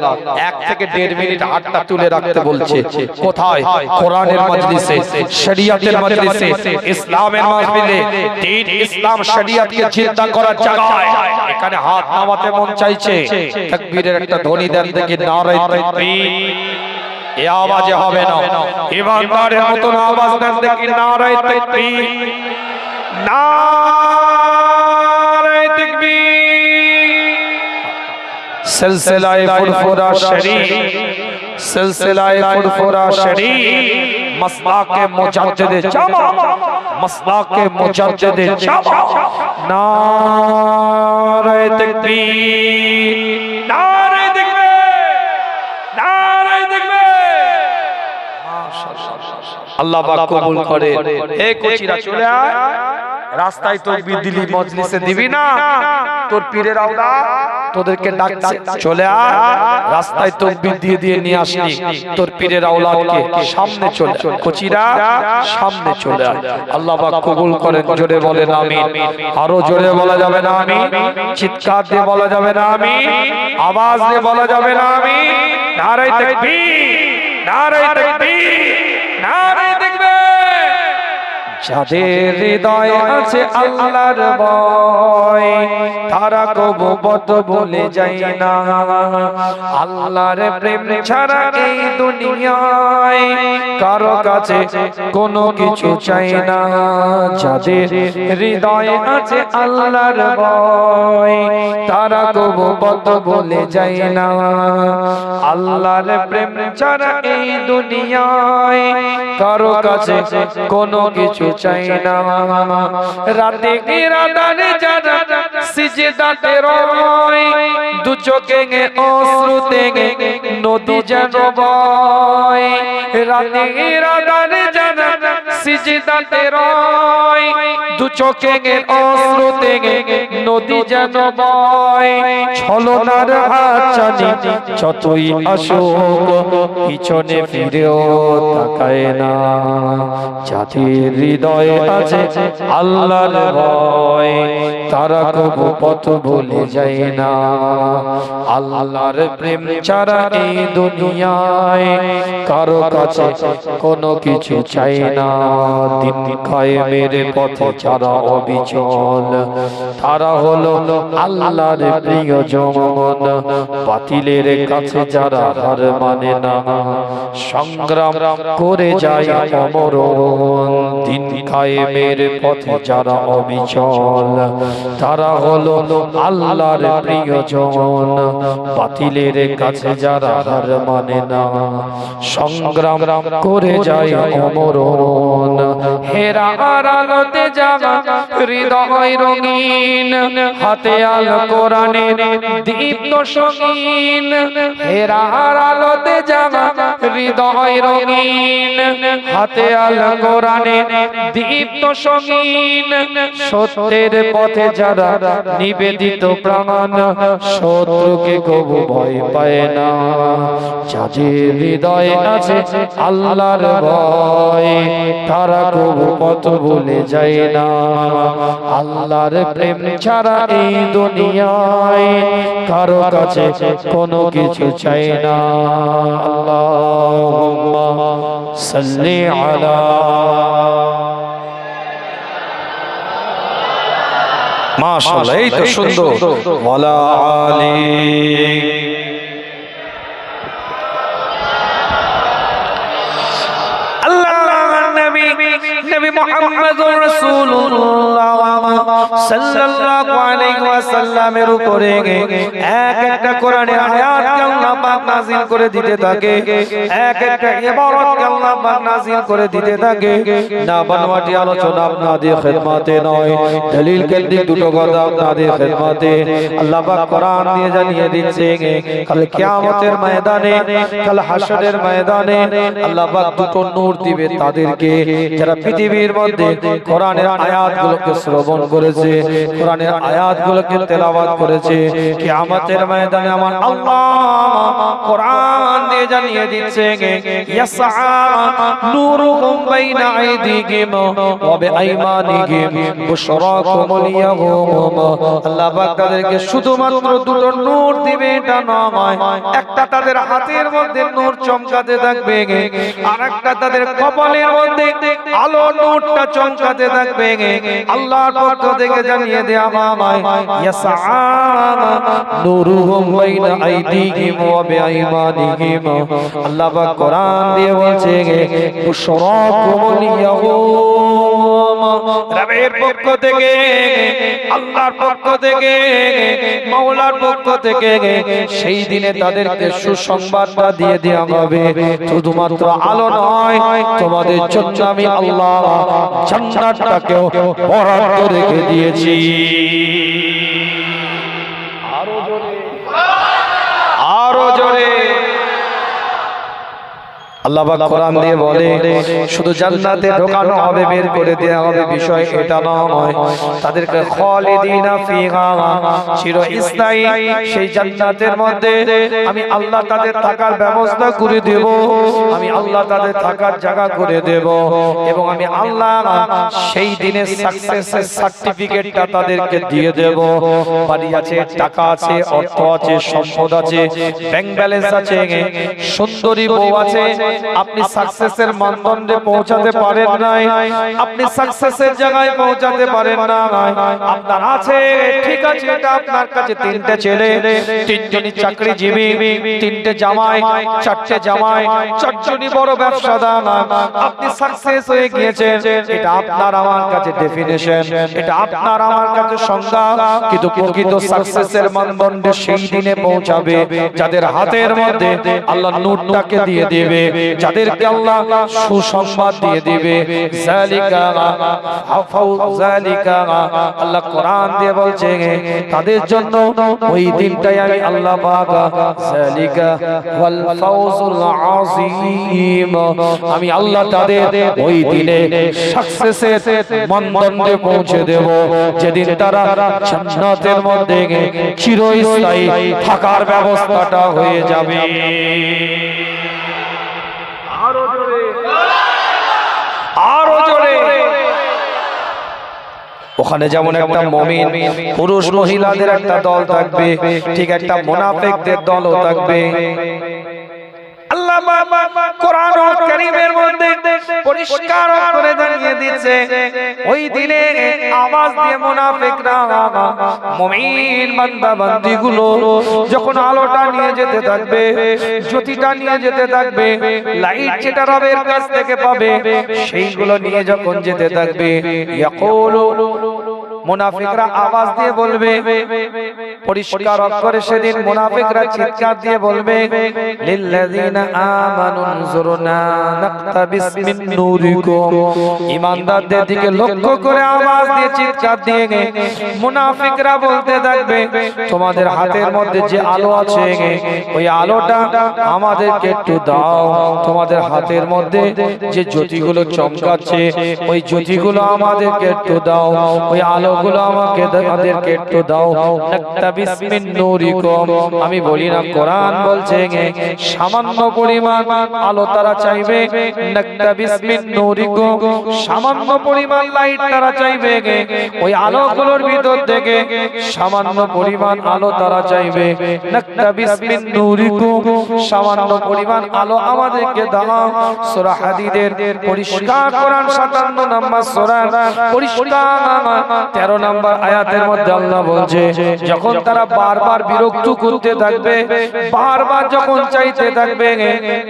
Speaker 1: 1 থেকে 1.5 মিনিট হাতটা তুলে রাখতে বলছে কোথায় কোরআনের মজলিসে শরীয়তের মজলিসে ইসলামের মাহফিলে দ্বীন ইসলাম শরীয়তকে চিন্তা করার জায়গায় এখানে হাত নামাতে মন চাইছে তাকবীরের একটা ধ্বনি দেন দেখি নারে তাকবীর এই আওয়াজে হবে না ইমানদারের মতন আওয়াজ দেন দেখি নারে তাকবীর নারে তাকবীর সিলসিলায়ে ফুরফুরা শরীফ সিলসিলায়ে ফুরফুরা শরীফ মসলাকে মুজাদ্দিদে জামা মসলাকে মুজাদ্দিদে জামা নারে তাকবীর নারে তাকবীর নারে তাকবীর মাশাআল্লাহ আল্লাহ পাক কবুল করে এই কোচিরা চলে আয় রাস্তায় তাকবীর দিলি মজলিসে দিবি না তোর পীরের আওলাদ তোদেরকে ডাকছে চলে আয় রাস্তায় তাকবীর দিয়ে দিয়ে নিয়ে আসলি তোর পীরের আওলাদকে সামনে চলে কোচিরা সামনে চলে আয় আল্লাহ পাক কবুল করেন জোরে বলেন আমিন আরো জোরে বলা যাবে না আমিন চিৎকার দিয়ে বলা যাবে না আমিন আওয়াজ দিয়ে বলা যাবে না আমিন নারে তাকবীর নারে তাকবীর নারে তাকবীর যাদের হৃদয়ে আছে আল্লাহর ভয় তারা কবু পথ ভুলে যায় না আল্লাহর প্রেম ছাড়া এই দুনিয়ায় কারো কাছে কোনো কিছু চাই না যাদের হৃদয়ে আছে আল্লাহর ভয় তারা কবু পথ ভুলে যায় না আল্লাহর প্রেম ছাড়া এই দুনিয়ায় কারো কাছে কোনো কিছু চাই না রাতে রাদারে যারা সিজদাতে রয় দু চোখে অশ্রুতে নদী যেন বয় রাতে রাদারে যারা সিজদাতে রয় দু চোখে অশ্রুতে নদী যেন বয় ছলনার হাতছানি যতই আসুক পিছনে ফিরেও তাকায় না যাদের হৃদয়ে আছে আল্লাহর ভয় তারা কবু পথ ভুলে যায় না আল্লাহর প্রেম ছাড়া এই দুনিয়ায় কারো কাছে কোনো কিছু চাই না দিন কায়েমের পথে যারা অবিচল তারা হলো আল্লাহর প্রিয়জন বাতিলের কাছে যারা হার মানে না সংগ্রাম করে যায় অমরণ দিন কায়েমের পথে যারা অবিচল, তারা হলো আল্লাহর প্রিয়জন। বাতিলের কাছে যারা হার মানে না, সংগ্রাম করে যায় অমরণ। হেরার আলোতে জাগা হৃদয় রঙিন, হাতে আল কোরআনের দীপ্ত সঙ্গীন। হেরার আলোতে জাগা হৃদয় রঙিন, হাতে আল কোরআনের দীপ্ত সঙ্গীন। সত্যের পথে যারা নিবেদিত প্রাণ, শত্রুকে কবু ভয় পায় না। যাদের হৃদয়ে আছে আল্লাহর ভয়, তারা কবু পথ ভুলে যায় না। আল্লাহর প্রেম ছাড়া এই দুনিয়ায় কারো কাছে কোনো কিছু চাই না। আল্লাহুম্মা সাল্লি আলা মাশাআল্লাহ, এই তো সুন্দর ওয়ালা আলী। নবী মুহাম্মদুর রাসূলুল্লাহ সাল্লাল্লাহু আলাইহি ওয়াসাল্লামের উপরে এক একটা কোরআনের আয়াতকে আল্লাহ পাক নাযিল করে দিতে থাকে, এক একটা ইবারতকে আল্লাহ পাক নাযিল করে দিতে থাকে। না বানোয়াটি আলোচনা আপনাদের খিদমতে নয়, দলিল কেন্দ্রিক দুটো কথা আপনাদের খিদমতে। আল্লাহ পাক কোরআন দিয়ে জানিয়ে দিচ্ছে কাল কিয়ামতের ময়দানে, কাল হাশরের ময়দানে আল্লাহ পাক দুটো নূর দিবে তাদেরকে যারা পৃথিবীর মধ্যে কোরআনের আয়াতগুলোকে শ্রবণ করেছে, কোরআনের আয়াতগুলোকে তেলাওয়াত করেছে। কিয়ামতের ময়দানে আমার আল্লাহ কোরআন দিয়ে জানিয়ে দিচ্ছে ইয়াসআ নূরুহুম বাইনা আইদিহিম ওয়া বিআইমানিহিম বুশরাকুমুল ইয়াওম। আল্লাহ পাক তাদেরকে শুধুমাত্র দুটো নূর দিবে এটা নয়, একটা তাদের হাতের মধ্যে নূর চমকাতে থাকবে, আরেকটা তাদের কপালের মধ্যে আলো নূরটা চমকাতে থাকবে। আল্লাহর পক্ষ থেকে জানিয়ে দেয়া আমায় ইয়াসআ নূরুহুম বাইনা আইদিহিম ওয়া বিআইমানিহিম। আল্লাহ পাক কোরআন দিয়ে বলছে বুশরাকুমুল ইয়াওম, রবের পক্ষ থেকে, আল্লাহর পক্ষ থেকে, মাওলার পক্ষ থেকে সেই দিনে তাদেরকে সুসংবাদটা দিয়ে দেয়া হবে। শুধুমাত্র আলো নয়, তোমাদের জন্য আমি আল্লাহ জান্নাতটাকেও বরাদ্দ রেখে দিয়েছি। আরো জোরে, আরো জোরে। আল্লাহ পাক কোরআন দিয়ে বলে শুধু জান্নাতে ঢোকানো হবে, বের করে দেওয়া হবে, বিষয় এটা নয়। তাদেরকে খালিদিনা ফিহা, চিরস্থায়ী সেই জান্নাতের মধ্যে আমি আল্লাহ তাদের থাকার ব্যবস্থা করে দেব, আমি আল্লাহ তাদের থাকার জায়গা করে দেব, এবং আমি আল্লাহ সেই দিনের সাকসেসের সার্টিফিকেটটা তাদেরকে দিয়ে দেব। বাড়ি আছে, টাকা আছে, অর্থ আছে, সম্পদ আছে, ব্যাংক ব্যালেন্স আছে, সুন্দরী বউ আছে। আপনি সাকসেসের মানদণ্ডে পৌঁছাতে পারেন নাই, আপনি সাকসেসের জায়গায় পৌঁছাতে পারেন না। আপনার আছে, ঠিক আছে, এটা আপনার কাছে তিনটে ছেলে, তিনজনই চাকরিজীবী, তিনটে জামাই, চারটে জামাই, চারজনই বড় ব্যবসাদার, আপনি সাকসেস হয়ে গিয়েছেন। এটা আপনার আমার কাছে ডেফিনেশন, এটা আপনার আমার কাছে সংজ্ঞা। কিন্তু প্রকৃত সাকসেসের মানদণ্ডে সেই দিনে পৌঁছাবে যাদের হাতের মধ্যে আল্লাহ নূরটাকে দিয়ে দেবে, যাদেরকে আল্লাহ সুসংবাদ দিয়ে দিবে। যালিকা যালিকা, আল্লাহ কোরআন দিয়ে বলছে তাদের জন্য ওই দিনটাই আমি আল্লাহ পাক যালিকা ওয়াল ফাউজুল আযীম, আমি আল্লাহ তাদের ওই দিনে সাকসেসের মানদণ্ডে পৌঁছে দেব, যেদিন তারা জান্নাতের মধ্যে চিরস্থায়ী থাকার ব্যবস্থাটা হয়ে যাবে। আরো জোরে, আরো জোরে। ওখানে যেমন একটা মুমিন পুরুষ মহিলাদের একটা দল থাকবে, ঠিক একটা মুনাফিকদের দলও থাকবে। আল্লাহ কোরআন কারীমের মধ্যে পরিষ্কার করে জানিয়ে দিয়েছে ওই দিনে আওয়াজ দিয়ে মুনাফিকরা মুমিন বান্দা বান্দীগুলো যখন আলোটা নিয়ে যেতে থাকবে, জ্যোতিটা নিয়ে যেতে থাকবে, লাইট যেটা রবের কাছ থেকে পাবে সেইগুলো নিয়ে যখন যেতে থাকবে, ইয়াকুলু মুনাফিকরা আওয়াজ দিয়ে বলবে, পরিষ্কার করে সেদিন মুনাফিকরা চিৎকার দিয়ে বলবে, লিল্লাযিনা আমানু নজুরনা নাকতাবিস মিন নূরিকুম। ঈমানদারদের দিকে লক্ষ্য করে আওয়াজ দিয়ে চিৎকার দিয়ে মুনাফিকরা বলতে থাকবে, তোমাদের হাতের মধ্যে যে আলো আছে ওই আলোটা আমাদেরকে একটু দাও, তোমাদের হাতের মধ্যে যে জ্যোতিগুলো চমকাচ্ছে ওই জ্যোতিগুলো আমাদেরকে একটু দাও, ওই আলো গুলো আমাদেরকে একটু দাও। নাকতাবিস মিন নূরিকুম। আমি বলি না, কোরআন বলছে সামান্য পরিমাণ আলো তারা চাইবে। নাকতাবিস মিন নূরিকুম, সামান্য পরিমাণ লাইট তারা চাইবে, ওই আলোগুলোর ভিতর থেকে সামান্য পরিমাণ আলো তারা চাইবে। নাকতাবিস মিন নূরিকুম, সামান্য পরিমাণ আলো আমাদেরকে দাও। সূরা হাদীদের পরিষ্কার কোরআন 57 নম্বর সূরা পরিষ্কার 13 নম্বর আয়াতের মধ্যে আল্লাহ বলছে, যখন তারা বারবার বিরক্ত করতে থাকবে, বারবার যখন চাইতে থাকবে,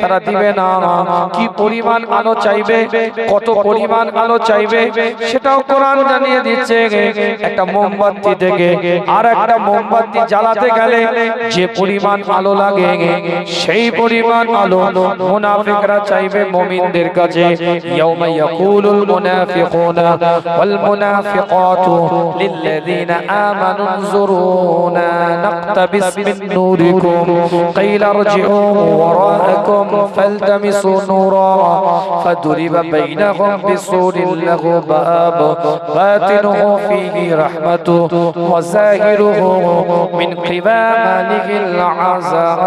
Speaker 1: তারা দিবে না। কি পরিমাণ আলো চাইবে, কত পরিমাণ আলো চাইবে সেটাও কোরআন জানিয়ে দিচ্ছে। একটা মোমবাতি থেকে আর একটা মোমবাতি জ্বালাতে গেলে যে পরিমাণ আলো লাগে সেই পরিমাণ আলো মুনাফিকরা চাইবে মুমিনদের কাছে। ইয়াউমা ইয়াকুলুল মুনাফিকুনা ওয়াল মুনাফিকাতু লিল্লাযিনা আমানু নজুরুনা নাকতাবিস মিন নূরিকুম কিলা ইরজিউ ওয়ারাআকুম ফালতামিসু নূরা ফাদুরিবা বাইনাহুম বিসুরিন লাহু বাব বাতিনুহু ফীহি রাহমাতুহু ওয়া যাহিরুহু মিন খিবালিহিল আযাব।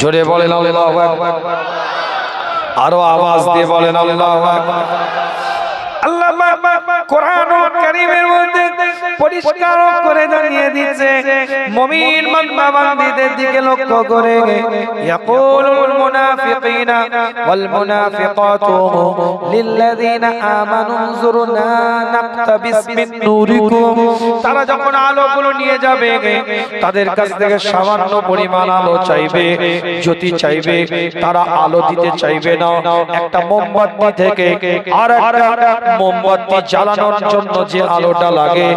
Speaker 1: জোরে বলেন আল্লাহু আকবার, আরো আওয়াজ দিয়ে বলেন আল্লাহু আকবার। আল্লাহ কোরআন কারীমের মধ্যে পরিষ্কার করে জানিয়ে দিয়েছে মুমিন বান্দা বান্দীদের দিকে লক্ষ্য করে, ইয়াকুলুল মুনাফিকুনা ওয়াল মুনাফিকাতু লিল্লাযিনা আমানু নজুরনা নাকতাবিস মিন নূরিকুম। তারা যখন আলোগুলো নিয়ে যাবে তাদের কাছ থেকে সামান্য পরিমাণ আলো চাইবে, জ্যোতি চাইবে, তারা আলো দিতে চাইবে না। একটা মোমবাতি থেকে আর একটা মোমবাতি জ্বালানোর জন্য যে আলোটা লাগে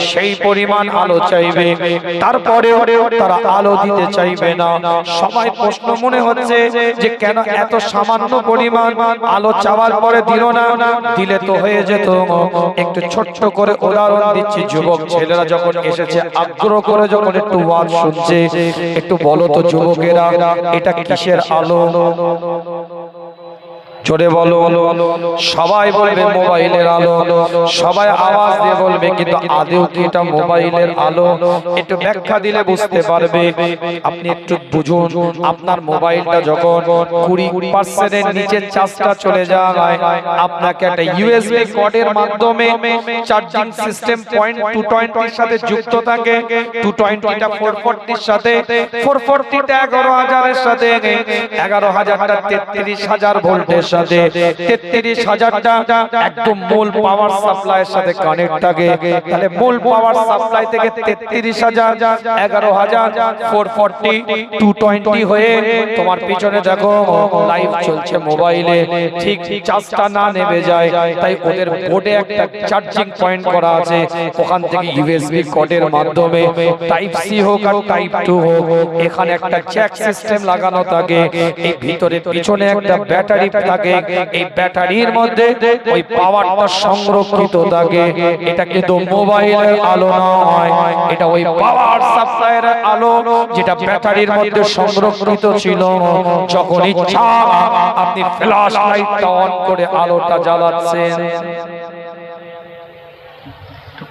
Speaker 1: সেই পরিমাণ আলো চাইবে, তারপরেও তারা আলো দিতে চাইবে না। সবাই প্রশ্ন মনে হচ্ছে যে কেন এত সামান্য পরিমাণ আলো চাওয়ার পরে দিল না, দিলে তো হয়ে যেত। একটু ছোট্ট করে উদাহরণ দিচ্ছি, যুবক ছেলেরা যখন এসেছে আগ্রহ করে যখন একটু ওয়াজ শুনছে, একটু বলো তো যুবকেরা এটা কিসের আলো? জোরে বলো। সবাই বলবে মোবাইলের আলো, সবাই আওয়াজ দিয়ে বলবে, কিন্তু আদৌ কি এটা মোবাইলের আলো? একটু ব্যাখ্যা দিলে বুঝতে পারবে। আপনি একটু বুঝুন, আপনার মোবাইলটা যখন 20% এর নিচে চার্জটা চলে যায়, আপনাকে একটা ইউএসবি কর্ডের মাধ্যমে চার্জিং সিস্টেম পয়েন্ট 220 এর সাথে যুক্ত থাকে। 220টা 440 এর সাথে, 440টা 11000 এর সাথে, 11000টা 33000 ভোল্টের সাথে, 33000টা একদম মূল পাওয়ার সাপ্লাইয়ের সাথে কানেক্ট থাকে। তাহলে মূল পাওয়ার সাপ্লাই থেকে 33000, 11000, 440, 220 হয়ে তোমার পিছনে দেখো লাইভ চলছে মোবাইলে, ঠিক চার্জটা না নেমে যায়। তাই ওদের বোর্ডে একটা চার্জিং পয়েন্ট করা আছে, ওখান থেকে ইউএসবি কর্ডের মাধ্যমে টাইপ সি হোক আর টাইপ 2 হোক, এখানে একটা জ্যাক সিস্টেম লাগানো থাকে। এই ভিতরে পিছনে একটা ব্যাটারি থাকে, এই ব্যাটারির মধ্যে ওই পাওয়ারটা সংরক্ষিত থাকে। এটা কিন্তু মোবাইলের আলো নয়, এটা ওই পাওয়ার সাপ্লাইয়ের আলো যেটা ব্যাটারির মধ্যে সংরক্ষিত ছিল। যখন ইচ্ছা আপনি ফ্ল্যাশ লাইটটা অন করে আলোটা জ্বালাচ্ছেন।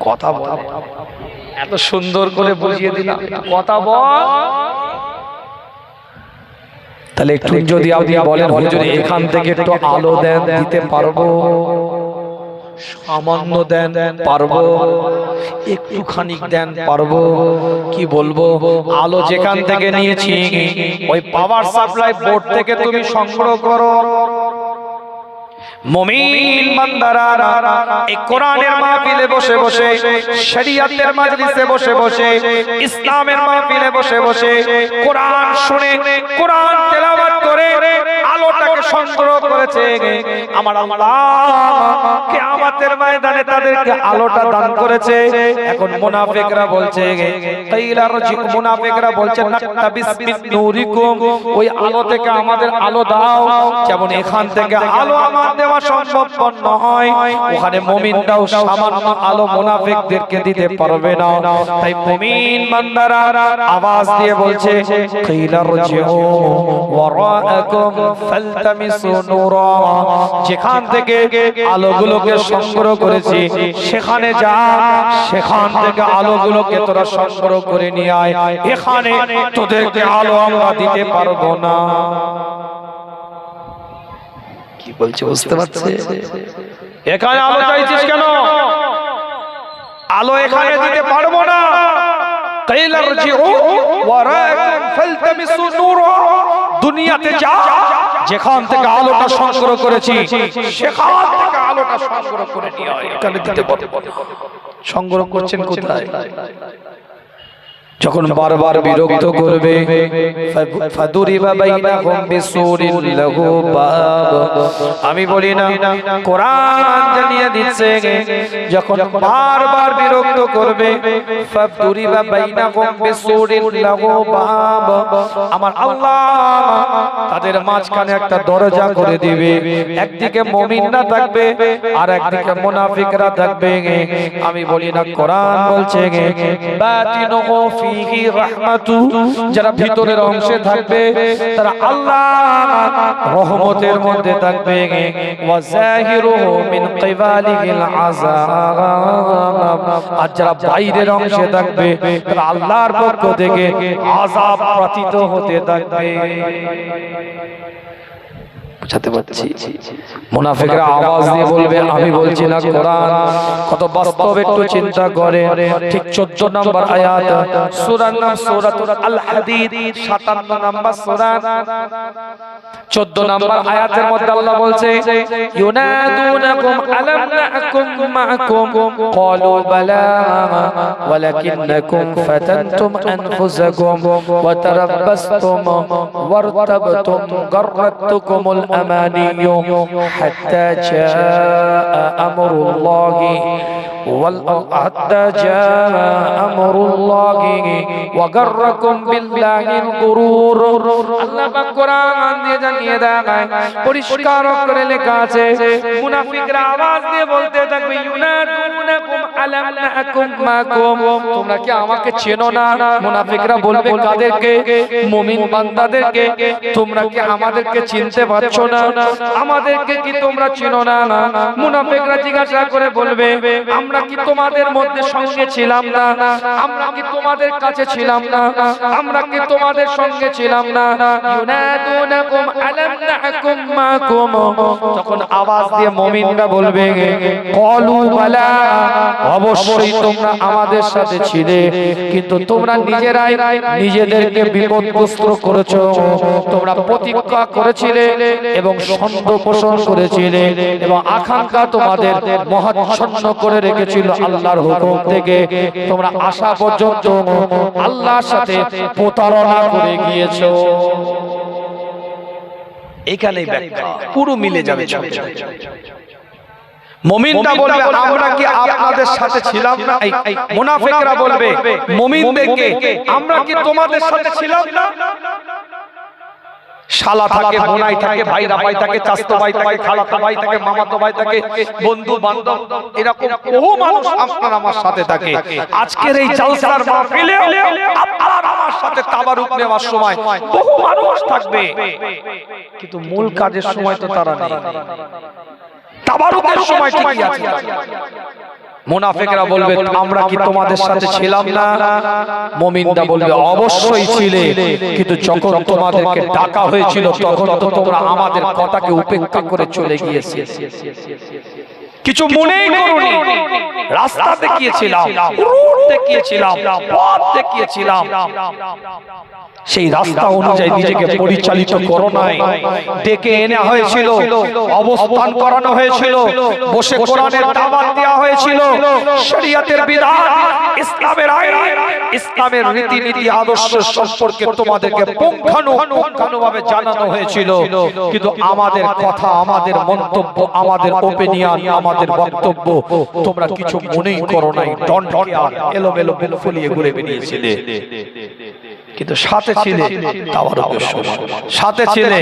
Speaker 1: কথা বল, এত সুন্দর করে বুঝিয়ে দিলাম, কথা বল। তাহলে একটু যদি আপনি বলেন হুজুর এখান থেকে একটু আলো দেন, দিতে পারবো? সামান্য দেন পারবো, একটু খানিক দেন পারবো, কি বলবো আলো যেখান থেকে নিয়েছি ওই পাওয়ার সাপ্লাই বোর্ড থেকে তুমি সংগ্রহ করো। মুমিন বান্দারা এই কোরআনের মাহফিলে বসে বসে, শরীয়তের মাজলিসে বসে বসে, ইসলামের মাহফিলে বসে বসে কোরআন শুনে, কোরআন তেলাওয়াত করে আলোটাকে সংগ্রহ করেছে। আমার আল্লাহ কিয়ামতের ময়দানে তাদেরকে আলোটা দান করেছে। এখন মুনাফিকরা বলছে, মুনাফিকরা বলছে নাকতাবিস মিন নূরিকুম, ওই আলো থেকে আমাদের আলো দাও। যেমন এখান থেকে আলো আমার দেওয়া সম্ভব নয়, ওখানে মুমিনরাও সামান্য আলো মুনাফিকদেরকে দিতে পারবে না। তাই মুমিন বান্দারা আওয়াজ দিয়ে বলছে, কিলা রজিউ ওয়ারাআকুম ফালতামিসু নূরা, যেখান থেকে আলোগুলোকে সংগ্রহ করেছি সেখানে যা, সেখান থেকে আলোগুলোকে তোরা সংগ্রহ করে নিয়ে আয়, এখানে তোদেরকে আলো আমরা দিতে পারবো না। কি বলছে বুঝতে পারছে? এখানে আলো চাইছিস কেন? আলো এখানে দিতে পারবো না। কাইলা রজিউ ওয়ারাকুম ফালতামিসু নূরা, দুনিয়াতে যা, যেখান থেকে আলোটা সংগ্রহ করেছি সেখান থেকে আলোটা সংগ্রহ করে নিয়ে আয়, এখানে দিতে পারবো না। সংগ্রহ করছেন কোথায়? যখন বারবার বিরক্ত করবে, ফাদুরিবা বাইনাহুম বিসুরিন লাহু বাব, আমি বলি না কোরআন জানিয়ে দিচ্ছে, যখন বারবার বিরক্ত করবে, ফাদুরিবা বাইনাহুম বিসুরিন লাহু বাব, আমার আল্লাহ তাদের মাঝখানে একটা দরজা করে দিবে। একদিকে মুমিনরা থাকবে আর একদিকে মুনাফিকরা থাকবে। আমি বলি না কোরআন বলছে বাতিনুহু ফিহি রাহমাতু, যারা ভিতরের অংশে থাকবে তারা আল্লাহ রহমতের মধ্যে থাকবে। ওয়া যাহিরুহু মিন কিবালিহিল আযাব, আর যারা বাইরের অংশে থাকবে তারা আল্লাহর পক্ষ থেকে আযাব প্রাপ্ত হতে থাকবে। বুঝাতে পারছি? মুনাফিকরা আওয়াজ দিয়ে বলবে, আমি বলছি না কোরআন কত বাস্তব, একটু চিন্তা করে। ঠিক 14 নম্বর আয়াত, সূরার নাম সূরাতুল আল হাদিদ, 57 নম্বর সূরা, 14 নম্বর আয়াতের মধ্যে আল্লাহ বলছে, ইউনাদুনাকুম আলাম নাকুম মাআকুম ক্বালু বালা ওয়ালাকিন্নাকুম ফাতানতুম আনফুসাকুম ওয়া তারাব্বাসতুম ওয়ারতাবতুম গাররাতুকুমুল আমানিয়্যু হাত্তা জাআ আমরুল্লাহি حتى جاء أمر الله وغركم بالله الغرور। আল্লাহ পাক কোরআন দিয়ে জানিয়ে দেয়, পরিষ্কার করে লেখা আছে, মুনাফিকরা আওয়াজ দিয়ে বলতে থাকবে, ইউনাদুনাকুম আলাম নাকুম মাকুম, তোমরা কি আমাকে চেনো না? মুনাফিকরা বলবে কাদেরকে? মুমিন বান্দাদেরকে। তোমরা কি আমাদেরকে চিনতে পারছো না? আমাদেরকে কি তোমরা চেনো না? মুনাফিকরা জিজ্ঞাসা করে বলবে, আমরা কি তোমাদের মধ্যে সঙ্গে ছিলাম না? আমরা কি তোমাদের কাছে ছিলাম না? আমরা কি তোমাদের সঙ্গে ছিলাম না? ইউনাদুনাকুম আলাম নাকুম মাকুম, তখন আওয়াজ দিয়ে মুমিনরা বলবে, ক্বালু বালা, অবশ্যই তোমরা আমাদের সাথে ছিলে, কিন্তু তোমরা নিজেরাই নিজেদেরকে বিপদগ্রস্ত করেছো। তোমরা প্রতিজ্ঞা করেছিলে এবং সন্দেহ পোষণ করেছিলে এবং আকাঙ্ক্ষা তোমাদের মহাচ্ছন্ন করে রেখেছিল আল্লাহর হুকুম থেকে। তোমরা আশা পর্যন্ত আল্লাহর সাথে প্রতারণা করে গিয়েছো। এখানেই ব্যাখ্যা পুরো মিলে যাবে। মুমিনরা বলবে, আমরা কি আপনাদের সাথে ছিলাম না? মুনাফিকরা বলবে মুমিনদেরকে, আমরা কি তোমাদের সাথে ছিলাম না? শালা থাকে, বোনাই থাকে, ভাইরা ভাই থাকে, চাচতো ভাই থাকে, খালাতো ভাই থাকে, মামাতো ভাই থাকে, বন্ধু বান্ধব, এরকম বহু মানুষ আপনার আমার সাথে থাকে। আজকের এই জালসার মাহফিলে আপনার আমার সাথে তাবারুক নেওয়ার সময় বহু মানুষ থাকবে, কিন্তু মূল কাজের সময় তো তারা নেই। তাবারুকের সময় ঠিকই আছে। মুনাফিকরা বলবে, আমরা কি তোমাদের সাথে ছিলাম না? মুমিনরা বলবে, অবশ্যই ছিলে, কিন্তু যখন তোমাদেরকে ডাকা হয়েছিল তখন তো তোমরা আমাদের কথাকে উপেক্ষা করে চলে গিয়েছিলে। কিছু মনেই করুনি, রাস্তা দেখিয়েছিলাম, রুট দেখিয়েছিলাম, পথ দেখিয়েছিলাম, সেই রাস্তা অনুযায়ী নিজেকে পরিচালিত করো নাই। ডেকে এনে হয়েছিল, অবস্থান করানো হয়েছিল, বসে কোরআনের দাওয়াত দেওয়া হয়েছিল, শরীয়তের বিধান, ইসলামের আইন, ইসলামের রীতিনীতি আদর্শ সম্পর্কে তোমাদেরকে পুঙ্খানুপুঙ্খানুভাবে জানানো হয়েছিল। কিন্তু আমাদের কথা, আমাদের মন্তব্য, আমাদের ওপিনিয়ন, আমাদের বক্তব্য তোমরা কিছু মনেই করো নাই। ডন্ট কেয়ার, এলোমেলো বুক ফুলিয়ে ঘুরে বেরিয়েছিলে। কিন্তু সাথে ছিলে তাওয়ারুদের সময়, সাথে ছিলে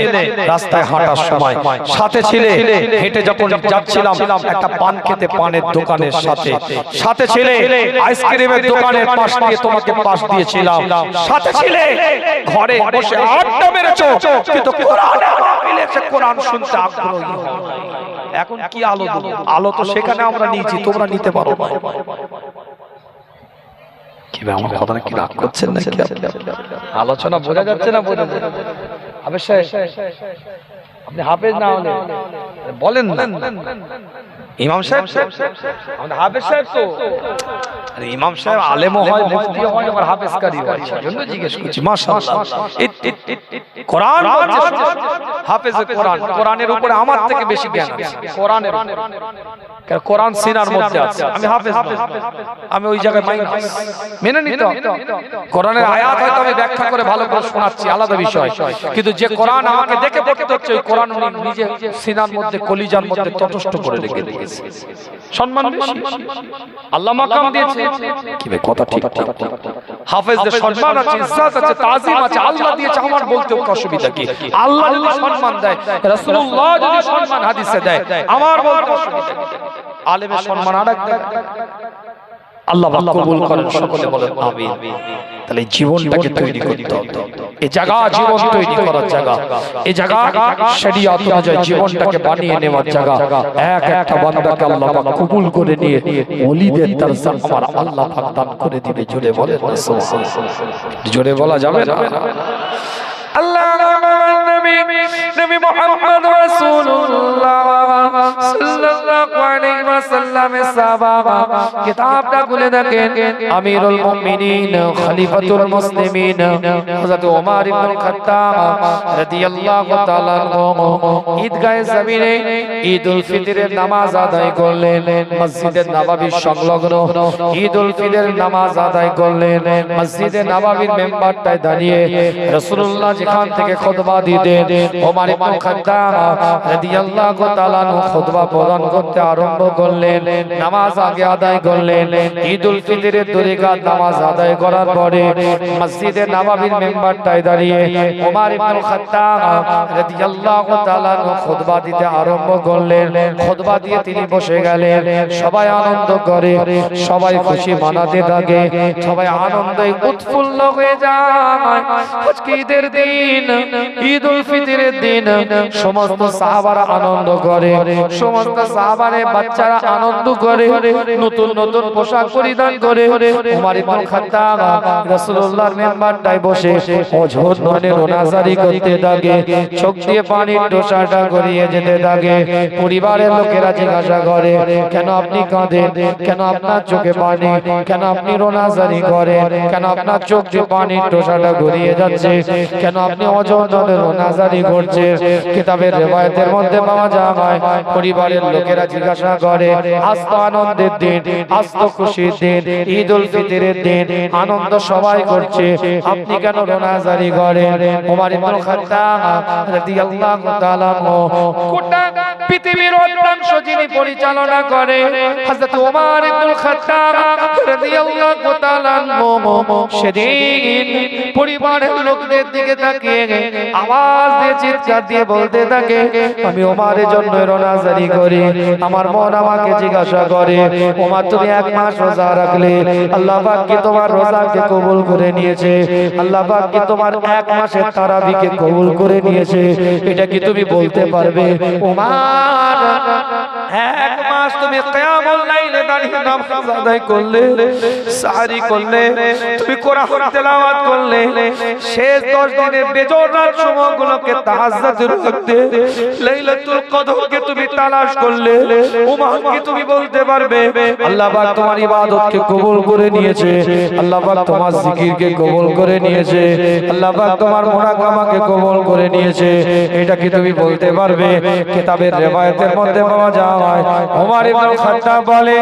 Speaker 1: রাস্তায় হাঁটার সময়, সাথে ছিলে হেঁটে যখন যাচ্ছিলাম একটা পান খেতে পানের দোকানের সাথে, সাথে ছিলে আইসক্রিমের দোকানের পাশ দিয়ে তোমাকে পাশ দিয়েছিলাম, সাথে ছিলে ঘরে বসে আড্ডা মেরেছো, কিন্তু কোরআনে মিলেছে, কোরআন শুনতে আগ্রহী। এখন কি আলো দেব? আলো তো সেখানে আমরা নিয়েছি, তোমরা নিতে পারো না। কি ভাই, আমার কথাটা কি রাগ করছেন নাকি? আলোচনা বোঝা যাচ্ছে না? বোঝা যাচ্ছে। আপনি হাফেজ না হলে বলেন না। ইমাম সাহেব, আমাদের হাফেজ সাহেব তো, আরে ইমাম সাহেব আলেমও হয়, মুফতিও হয়, আবার হাফেজ কারি হয়, সেজন্য জিজ্ঞেস করছি। মাশাআল্লাহ, কোরআন হাফেজ কোরআন, কোরআনের উপরে আমার থেকে বেশি জ্ঞান আছে কোরআনের, কারণ কোরআন সিনার মধ্যে আছে। আমি হাফেজ, আমি ওই জায়গায় মেনে নিতে হবে। কোরআনের আয়াত হয়তো আমি ব্যাখ্যা করে ভালো করে শোনাচ্ছি, আলাদা বিষয়, কিন্তু যে কোরআন আমাকে দেখে পড়তে হচ্ছে, ওই কোরআন উনি নিজে সিনার মধ্যে, কলিজার মধ্যে তটস্থ করে রেখে দিয়েছে। সম্মান বেশি, আল্লাহ মাকাম দিয়েছে। কি ভাই, কথা ঠিক? হাফেজদের সম্মান আছে, ইজ্জত আছে, তাজিম আছে, আল্লাহ দিয়েছে। আমার বলতে অসুবিধা কি? আল্লাহ যদি সম্মান দেয়, রাসূলুল্লাহ যদি সম্মান হাদিসে দেয়, আমার বলতে অসুবিধা কি? আলেমের সম্মান আরেক দেয়। আল্লাহ কবুল করেন, সকলে বলেন আমিন। তাহলে জীবনটাকে তৈরি করতে হবে, এই জায়গা জীবন তৈরি করার জায়গা, এই জায়গা শরীয়ত অনুযায়ী জীবনটাকে বানিয়ে নেওয়ার জায়গা। এক একটা বান্দাকে আল্লাহ পাক কবুল করে নিয়ে ওলিদের দরজান আমার আল্লাহ পাক দান করে দিবে। জোরে বলেন না সুবহানাল্লাহ। জোরে বলা যাবে না? আল্লাহ নবী মুহাম্মদ রাসূলুল্লাহ সাল্লাল্লাহু আলাইহি ওয়াসাল্লামের সাহাবা কিতাবটা খুলে দেখেন, আমিরুল মুমিনিন খলিফাতুল মুসলিমিন হযরত ওমর ইবনে খাত্তাব রাদিয়াল্লাহু তাআলা আনহু ঈদগাহে জমিনে ঈদুল ফিতরের নামাজ আদায় করলেন। মসজিদে নববী সংলগ্ন ঈদুল ফিতরের নামাজ আদায় করলেন। মসজিদে নববীর মেম্বারটায় দাঁড়িয়ে রাসূলুল্লাহ যেখান থেকে খুতবা দিতেন, ওমর ইবনে খাত্তাব রাদিয়াল্লাহু তাআলা আনহু খুতবা প্রদান করতে আরম্ভ করলেন। নামাজ আগে আদায় করলেন। ঈদুল ফিতরের তরিকাত নামাজ আদায় করার পরে মসজিদে নববীর মেম্বারটায় দাঁড়িয়ে ওমর ইবনে খাত্তাব রাদিয়াল্লাহু তাআলা আনহু খুতবা দিতে আরম্ভ করলেন। খুতবা দিয়ে তিনি বসে গেলেন। সবাই আনন্দ করে, সবাই খুশি মানাতে থাকে, সবাই আনন্দে উৎফুল্ল হয়ে যায়। আজকে ঈদের দিন, ঈদুল ফিতরের দিন, সমস্ত সাহাবারা আনন্দ করে, সমস্ত সাহাবারে বাচ্চারা আনন্দ করে, নতুন নতুন পোশাক পরিধান করে। ওমর ইবনে খাত্তাব রাসূলুল্লাহর মেম্বারটায় বসে অঝোর মনে রোনাজারি করতে থাকে, চোখ দিয়ে পানির টোশাটা গড়িয়ে যেতে থাকে। পরিবারের লোকেরা জিজ্ঞাসা করে, কেন আপনি কাঁদেন? কেন আপনার চোখে পানি? কেন আপনি রোনাজারি করেন? কেন আপনার চোখ দিয়ে পানির টোশাটা গড়িয়ে যাচ্ছে? কেন আপনি অঝোর মনে রোনাজারি করছেন? কিতাবের রিওয়ায়াতের মধ্যে পাওয়া যায়, পরিবারের লোকেরা জিজ্ঞাসা করে, আজ তো আনন্দের দিন, আজ তো খুশির দিন, ঈদুল ফিতরের দিন, আনন্দ সবাই করছে, আপনি কেন রোনাজারি করেন? ওমর ইবনে খাত্তাব রাদিয়াল্লাহু তাআলা গোটা পৃথিবীর অধিকাংশ যিনি পরিচালনা করে, হযরত ওমর ইবনে খাত্তাব রাদিয়াল্লাহু তাআলা সেদিন পরিবারের লোকদের দিকে তাকিয়ে আওয়াজ দিয়ে চিৎকার দিয়ে বলতে থাকে, আমি ওমরের জন্য রোনাজারি করি। আমার মন আমাকে জিজ্ঞাসা করে, ওমর তুমি এক মাস রোজা রাখলে, আল্লাহ পাক কি তোমার রোজাকে কবুল করে নিয়েছে? আল্লাহ পাক কি তোমার এক মাসের তারাবিকে কবুল করে নিয়েছে? এটা কি তুমি বলতে পারবে? ওমর এক মাস মাস তুমি কিয়ামুল লাইলে দাঁড়িয়ে নামাজ আদায় করলে, সাহরি করলে, তুমি কোরআন তেলাওয়াত করলে, শেষ 10 দিনের বেজোড় রাত সময়গুলোকে তাহাজ্জুদের রাখতে, লাইলাতুল কদরকে তুমি তালাশ করলে, উম্মাহ কি তুমি বলতে পারবে আল্লাহ পাক তোমার ইবাদতকে কবুল করে নিয়েছে, আল্লাহ পাক তোমার জিকিরকে কবুল করে নিয়েছে, আল্লাহ পাক তোমার মুনাকামাকে কবুল করে নিয়েছে? এটা কি তুমি বলতে পারবে? কিতাবের রিওয়ায়াতের মধ্যে পাওয়া যায় ওমর ইবনে খাত্তাব বলে,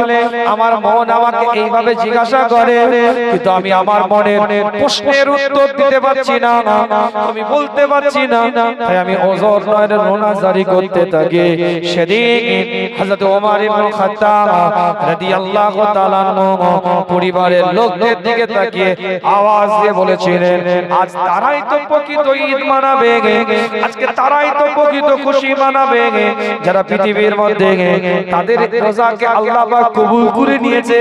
Speaker 1: আমার মন আমাকে এইভাবে জিজ্ঞাসা করে, কিন্তু আমি আমার মনের প্রশ্নের উত্তর দিতে পারছি না, আমি বলতে পারছি না, তাই আমি ওযর নয়নের রোনা জারি করতে থাকি। সেদিন হযরত ওমর ইবনে খাত্তাব রাদিয়াল্লাহু তাআলা পরিবারের লোকদের দিকে তাকিয়ে আওয়াজ দিয়ে বলেছিলেন, আজ তারাই তো প্রকৃত ঈদ মানাবে, আজকে তারাই তো প্রকৃত খুশি মানাবে যারা পৃথিবীর মধ্যে তাদের রোজাকে আল্লাহ পাক কবুল করে নিয়েছে,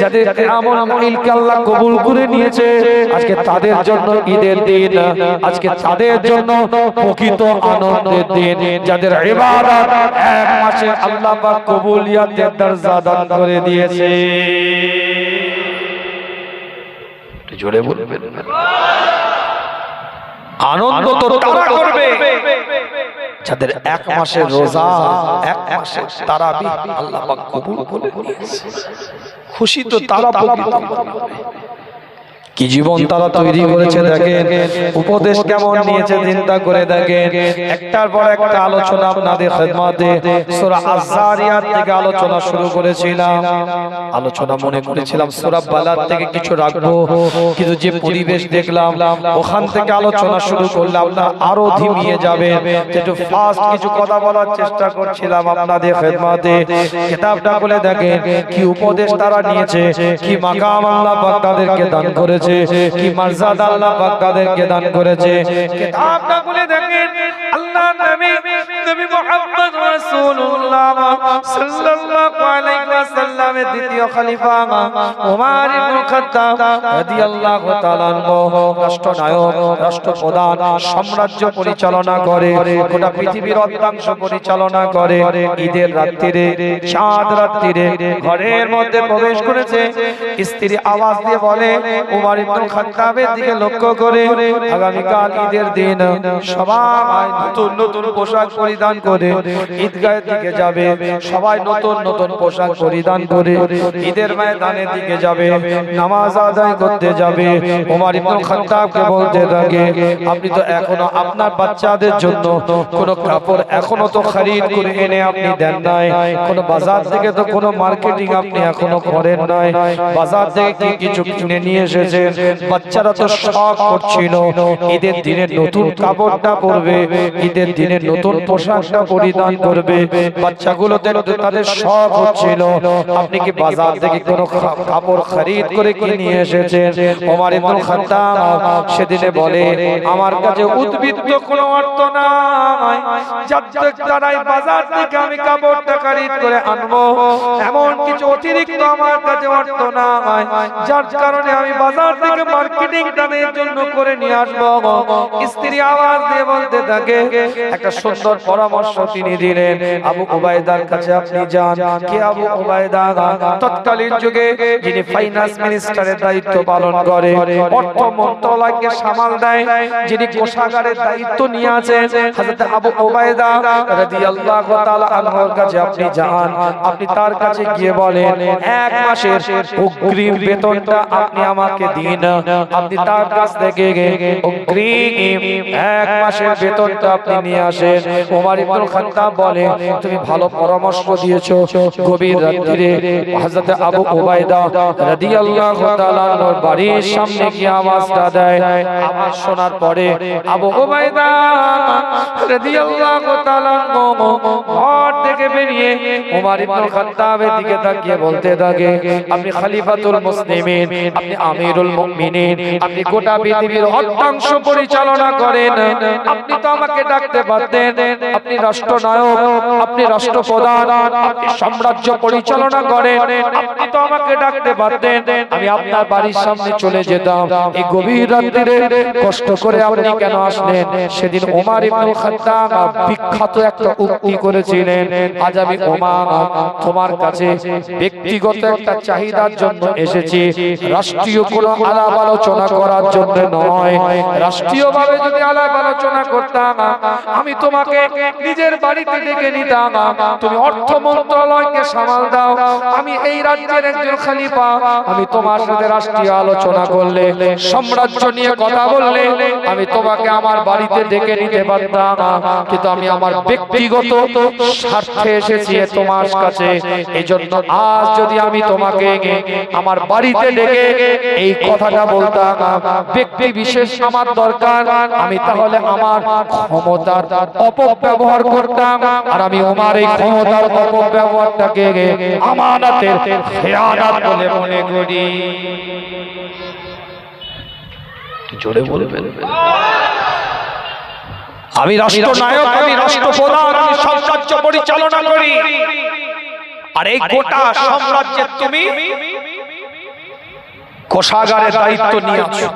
Speaker 1: যাদের আমল আমলকে আল্লাহ কবুল করে নিয়েছে, আজকে তাদের জন্য ঈদের দিন, আজকে তাদের জন্য প্রকৃত আনন্দের দিন, যাদের ইবাদত এক মাসে আল্লাহ পাক কবুলিয়াতের দরজা দান করে দিয়েছে। জোরে বলবেন, আনন্দ তো তারা করবে যাদের এক মাসের রোজা, এক মাসের তারাবিহ আল্লাহ পাক কবুল করে নিয়েছে। খুশি তো তারা প্রকৃত কি জীবন তারা তৈরি করেছে দেখেন, উপদেশ কেমন নিয়েছে চিন্তা করে দেখেন। একটার পর একটা আলোচনা আপনাদের খিদমতে সূরা আয-যারিয়াত থেকে আলোচনা শুরু করেছিলাম, আলোচনা মনে করেছিলাম সূরা বালাদ থেকে কিছু রাখবো, কিন্তু যে পরিবেশ দেখলাম ওখান থেকে আলোচনা শুরু করলাম না, আরো ধিমিয়ে যাবে। একটু ফাস্ট কিছু কথা বলার চেষ্টা করছিলাম আপনাদের খিদমতে। কিতাবটা খুলে দেখেন কি উপদেশ তারা নিয়েছে, কি মাকাম আল্লাহ পাক তাদেরকে দান করেছে, কি মর্যাদা আল্লাহ পাক তাদেরকে দান করেছে। কিতাবটা খুলে দেখেন আল্লাহ নবী মুহাম্মদ রাসূলুল্লাহ সাল্লাল্লাহু আলাইহি ওয়াসাল্লামের দ্বিতীয় খলিফা ওমর ইবনে খাত্তাব রাদিয়াল্লাহু তাআলা রাষ্ট্রনায়ক, রাষ্ট্রপ্রধান, সাম্রাজ্য পরিচালনা করে, গোটা পৃথিবীর অর্ধাংশ পরিচালনা করে। ঈদের রাত্রিরে, চাঁদ রাত্রিরে ঘরের মধ্যে প্রবেশ করেছে, স্ত্রী আওয়াজ দিয়ে বলে ওমর ইবনে খাত্তাবের দিকে লক্ষ্য করে, আগামীকাল ঈদের দিন সবাই নতুন নতুন পোশাক পরিধান করে ঈদগাহের দিকে যাবে, সবাই নতুন নতুন পোশাক পরিধান করে ঈদের ময়দানের দিকে যাবে, নামাজ আদায় করতে যাবে। ওমর ইবনে খাত্তাবকে বলতে থাকে, আপনি তো এখনো আপনার বাচ্চাদের জন্য কোনো কাপড় এখনো তো খরিদ করে এনে আপনি দেন নাই, কোনো বাজার থেকে তো কোনো মার্কেটিং আপনি এখনো করেন নাই, বাজার থেকে কি কিছু কিনে নিয়ে এসেছেন? বাচ্চারা তো শখ করছিল ঈদের দিনে নতুন কাপড়টা পরবে, ঈদের দিনে নতুন পোশাকটা পরিধান করবে, বাচ্চাগুলো তাদের শখ হচ্ছিল। আপনি কি বাজার থেকে কোনো কাপড় খরিদ করে কি নিয়ে এসেছেন? ওমর ইবনে খাত্তাব সেদিনে বলে, আমার কাছে উদ্বৃত্ত কোনো অর্থ নাই, যারাই বাজার থেকে আমি কাপড়টা খরিদ করে আনবো এমন কিছু অতিরিক্ত আমার কাছে অর্থ নাই, যার কারণে আমি বাজার থেকে মার্কেটিং তাদের জন্য করে নিয়ে আসবো। স্ত্রী আওয়াজ দিয়ে বলতে থাকে, একটা সুন্দর পরামর্শ তিনি দিলেন, আবু উবাইদার কাছে আপনি যান। কে আবু উবাইদা? তৎকালীন যুগে যিনি ফাইনান্স মিনিস্টারের দায়িত্ব পালন করে, অর্থ মন্ত্রণালয়কে সামাল দেয়, যিনি কোষাগারের দায়িত্ব নিয়ে আছেন, হযরত আবু উবাইদা রাদিয়াল্লাহু তাআলা আনহুর কাছে আপনি যান। আপনি তার কাছে গিয়ে বলেন, এক মাসের অগ্রিম বেতনটা আপনি আমাকে দিন। আপনি তার কাছ থেকে অগ্রিম এক মাসের বেতনটা আপনি নিয়ে আসেন। ওমর ইবনে খাত্তাব বলে, তুমি ভালো পরামর্শ দিয়েছো। গভীর রাত্রিরে হযরত আবু উবাইদা রাদিয়াল্লাহু তাআলা আনহুর বাড়ির সামনে গিয়ে আওয়াজটা দেয়। আওয়াজ শোনার পরে আবু উবাইদা রাদিয়াল্লাহু তাআলা আনহু ঘর থেকে বেরিয়ে ওমর ইবনে খাত্তাবের দিকে তাকিয়ে বলতে থাকে, আপনি খলিফাতুল মুসলিমিন, আপনি আমিরুল মুমিনিন, আপনি গোটা পৃথিবীর অর্ধাংশ পরিচালনা করেন, আপনি তো আমাকে ডাকতে পারতেন, আপনি রাষ্ট্রনায়ক, আপনি রাষ্ট্রপ্রধান, আপনি সাম্রাজ্য পরিচালনা করেন, করেন, আপনি তো আমাকে ডাকতে পারতেন, আমি আপনার বাড়ির সামনে চলে যেতাম। এই গভীর রাত্রিরে কষ্ট করে আপনি কেন আসলেন? সেদিন ওমর ইবনে খাত্তাব বিখ্যাত একটা উক্তি করেছিলেন, আজ আমি ওমর তোমার কাছে ব্যক্তিগত একটা চাহিদার জন্য এসেছি, রাষ্ট্রীয় কোনো আলাপ আলোচনা করার জন্য নয়। রাষ্ট্রীয়ভাবে যদি আলাপ আলোচনা করতাম, আমি তোমাকে নিজের বাড়িতে ডেকে নিতাম, তুমি অর্থ মন্ত্রণালয়কে সামাল দাও, আমি এই রাজ্যের একজন খলিফা, আমি তোমার সাথে রাষ্ট্রীয় আলোচনা করলে, সাম্রাজ্য নিয়ে কথা বললে, আমি তোমাকে আমার বাড়িতে ডেকে নিতে পারতাম, কিন্তু আমি আমার ব্যক্তিগত স্বার্থে এসেছি তোমার কাছে। এজন্য আজ যদি আমি তোমাকে আমার বাড়িতে ডেকে এই কথাটা বলতাম, ব্যক্তি বিশেষ আমার দরকার, আমি তাহলে আমার ক্ষমতার অপব্যবহার করতাম, আর আমি ওমর এই ক্ষমতার অপব্যবহারটাকে আমানতের খেয়ানত বলে মনে করি। জোরে বলবেন। আমি রাষ্ট্রনায়ক, আমি রাষ্ট্রপ্রধান, আমি সাম্রাজ্য পরিচালনা করি, আর এই গোটা সাম্রাজ্যের তুমি কোষাগারের দায়িত্ব নিয়ে আছো।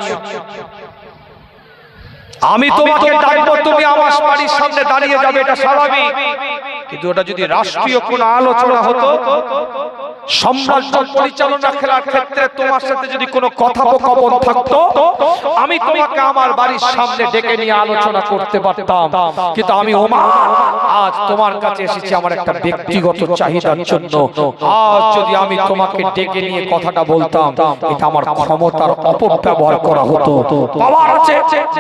Speaker 1: আমি তোমাকে ডাকবো, তুমি আমার বাড়ির সামনে দাঁড়িয়ে যাবে, এটা স্বাভাবিক। কিন্তু ওটা যদি রাষ্ট্রীয় কোনো আলোচনা হতো, সাম্রাজ্য পরিচালনা খেলার ক্ষেত্রে তোমার সাথে যদি কোনো কথোপকথন থাকতো, আমি তোমাকে আমার বাড়ির সামনে ডেকে নিয়ে আলোচনা করতে পারতাম। কিন্তু আমি ওমর আজ তোমার কাছে এসেছি আমার একটা ব্যক্তিগত চাহিদার জন্য। আজ যদি আমি তোমাকে ডেকে নিয়ে কথাটা বলতাম, এটা আমার ক্ষমতার অপব্যবহার করা হতো। পাওয়ার আছে,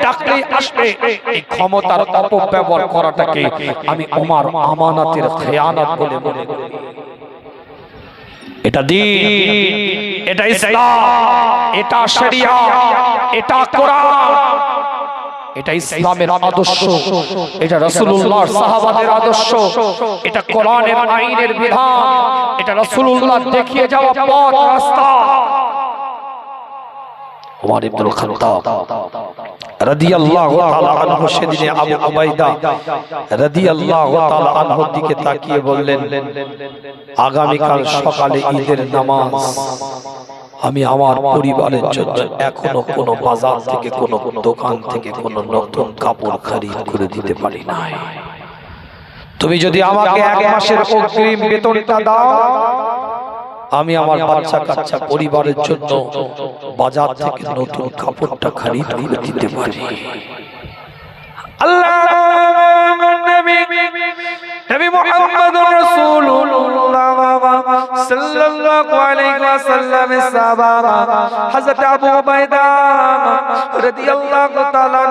Speaker 1: ডাকলেই আসবে, এই ক্ষমতার অপব্যবহার করাটাকে আমি ওমর আমানতের খেয়ানত বলে মনে করি। এটা দ্বীন, এটা ইসলাম, এটা শরিয়া, এটা কোরআন, এটা ইসলামের আদর্শ, এটা রাসূলুল্লাহর সাহাবাদের আদর্শ, এটা কোরআনের আইনের বিধান, এটা রাসূলুল্লাহ দেখিয়ে যাওয়া পথ রাস্তা। ওমর ইবনে খাত্তাব রাদিয়াল্লাহু তাআলা আনহু সেদিনে আবু উবাইদা রাদিয়াল্লাহু তাআলা আনহুর দিকে তাকিয়ে বললেন, আগামীকাল সকালে ঈদের নামাজ আমি আমার পরিবারের জন্য এখনো কোনো বাজার থেকে, কোনো দোকান থেকে কোনো নতুন কাপড় খরিদ করে দিতে পারি না। তুমি যদি আমাকে এক মাসের অগ্রিম বেতনটা দাও, আমি আমার বাচ্চা কাচ্চা পরিবারের জন্য বাজার থেকে নতুন কাপড়টা খরিদ করে দিতে পারি। আল্লাহর নবী নবী মুহাম্মদুর রাসূলুল্লাহ সাল্লাল্লাহু আলাইহি ওয়াসাল্লামের সাহাবা হযরত আবু উবাইদা রাদিয়াল্লাহু তাআলা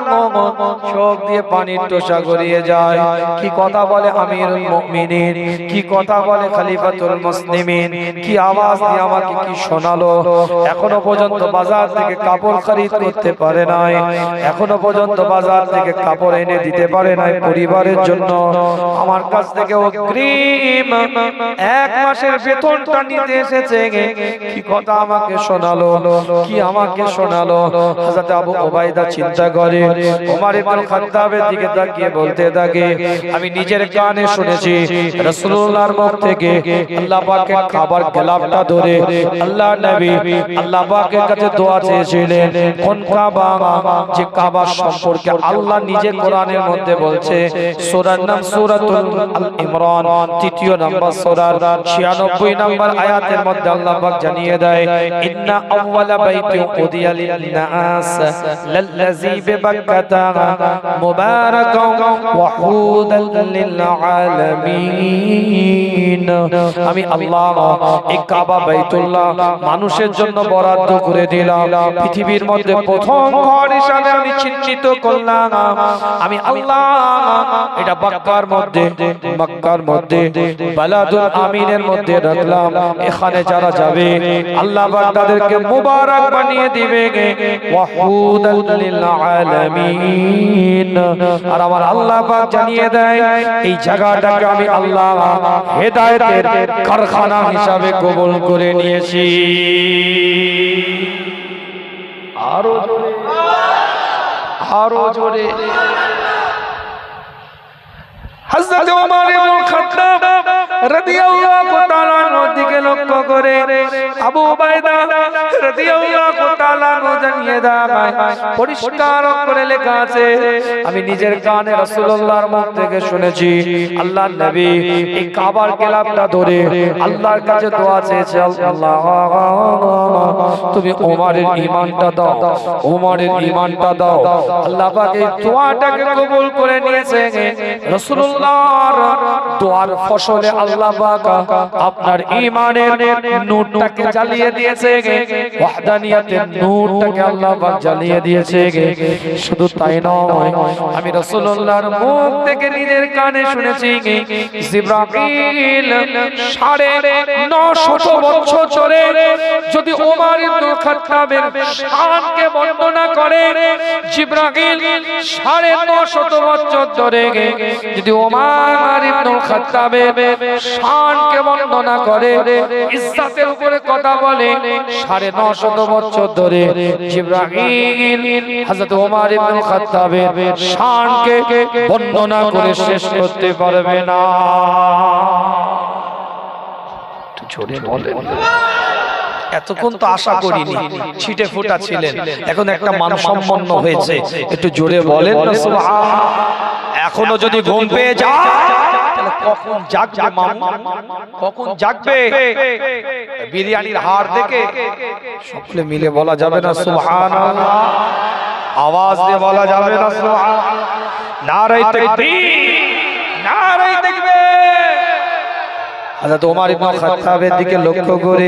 Speaker 1: চোখ দিয়ে পানির টোশা গড়িয়ে যায়। কি কথা বলে আমিরুল মুমিনিন, কি কথা বলে খলিফাতুল মুসলিমিন, কি আওয়াজ দিয়ে আমাকে কি শোনালো। এখনো পর্যন্ত বাজার থেকে কাপড় খরিদ করতে পারে নাই, এখনো পর্যন্ত বাজার থেকে কাপড় এনে দিতে পারে নাই পরিবারের জন্য। আমার কাছ থেকে অগ্রিম এক মাসের বেতনটা নিতে এসেছে। কি কথা আমাকে শোনালো, কি আমাকে শোনালো। হযরত আবু উবাইদা চিন্তা করে, ওমর ইবনে খাত্তাবের দিকে তাকিয়ে বলতে থাকে, আমি নিজের কানে শুনেছি রাসূলুল্লাহর মুখ থেকে আল্লাহ পাকের খাবার গলাপটা ধরে আল্লাহ নবী আল্লাহ পাকের কাছে দোয়া চেয়েছিলেন। কোন কাবা? যে কাবা সম্পর্কে আল্লাহ নিজে কোরআনের মধ্যে বলছে, সূরার নাম সূরাতুল আল ইমরান, 3 নম্বর সূরার 96 নম্বর আয়াতের মধ্যে আল্লাহ পাক জানিয়ে দেয়, ইন্না আউওয়ালা বাইতি উদিয়া লিন-নাস লাল্লাযী বিবাক্কাতা মুবারাকান ওয়া হুদাল লিল-আলামিন। আমি আল্লাহ এই কাবা বাইতুল্লাহ মানুষের জন্য বরাদ্দ করে দিলাম, পৃথিবীর মধ্যে প্রথম ঘর হিসাবে আমি চিহ্নিত করলাম। আমি আল্লাহ এটা মক্কার মধ্যে বালাদুল আমিনের মধ্যে রাখলাম। এখানে যারা যাবে আল্লাহ পাক তাদেরকে মুবারক বানিয়ে দিবে, ওয়া হুদাল লিল আলামিন। আর আমার আল্লাহ পাক জানিয়ে দেয়, এই জায়গাটাকে আমি আল্লাহ হেদায়েতের কারখানা হিসাবে কবুল করে নিয়েছি। আরো জোরে, আরো জোরে। হযরত ওমর ইবনে খাত্তাব রাদিয়াল্লাহু তাআলা আনহুর দিকে লক্ষ্য করে আবু উবাইদা রাদিয়াল্লাহু তাআলা আনহু জানিয়ে দেয়, পরিষ্কার করে লেখা আছে, আমি নিজের কানে রাসূলুল্লাহর মুখ থেকে শুনেছি আল্লাহর নবী এই কাবার গিলাফটা ধরে আল্লাহর কাছে দোয়া চেয়েছে, আল্লাহ তুমি ওমরের ঈমানটা দাও, ওমরের ঈমানটা দাও। আল্লাহ পাক এই দোয়াটাকে কবুল করে নিয়েছে। রাসূলুল্লাহর দোয়ার ফসলে আল্লাহ পাক আপনার ঈমানের নূরটাকে জ্বালিয়ে দিয়েছে, ওয়াহদানিয়াতের নূরটাকে আল্লাহ পাক জ্বালিয়ে দিয়েছে। শুধু তাই নয়, আমি রাসূলুল্লাহর মুখ থেকে নিজের কানে শুনেছি জিবরাইল 950 বছর ধরে যদি ওমর ইবনে খাত্তাবের শানকে বর্ণনা করে, জিবরাইল 950 বছর ধরে যদি ওমর ইবনে খাত্তাবের শানকে বর্ণনা করে, ইজ্জতের উপরে কথা বলে, 950 বছর ধরে জিবরাইল হযরত ওমর ইবনে খাত্তাবের শানকে বর্ণনা করে শেষ করতে পারবে না। জোরে বলেন। এতক্ষণ তো আশা করিনি, ছিটে ফোটা ছিলেন, এখন একটা মানসম্পন্ন হয়েছে, একটু জোরে বলেন না সুবহানাল্লাহ। এখনো যদি ঘুম পেয়ে যায় তাহলে কখন জাগবে মামু, কখন জাগবে? বিরিয়ানির হাড় দেখে সকলে মিলে বলা যাবে না সুবহানাল্লাহ? আওয়াজ দিয়ে বলা যাবে না সুবহানাল্লাহ? নারে তাকবীর, নারে তাকবীর। হযরত ওমর ইবনে খাত্তাবের দিকে লক্ষ্য করে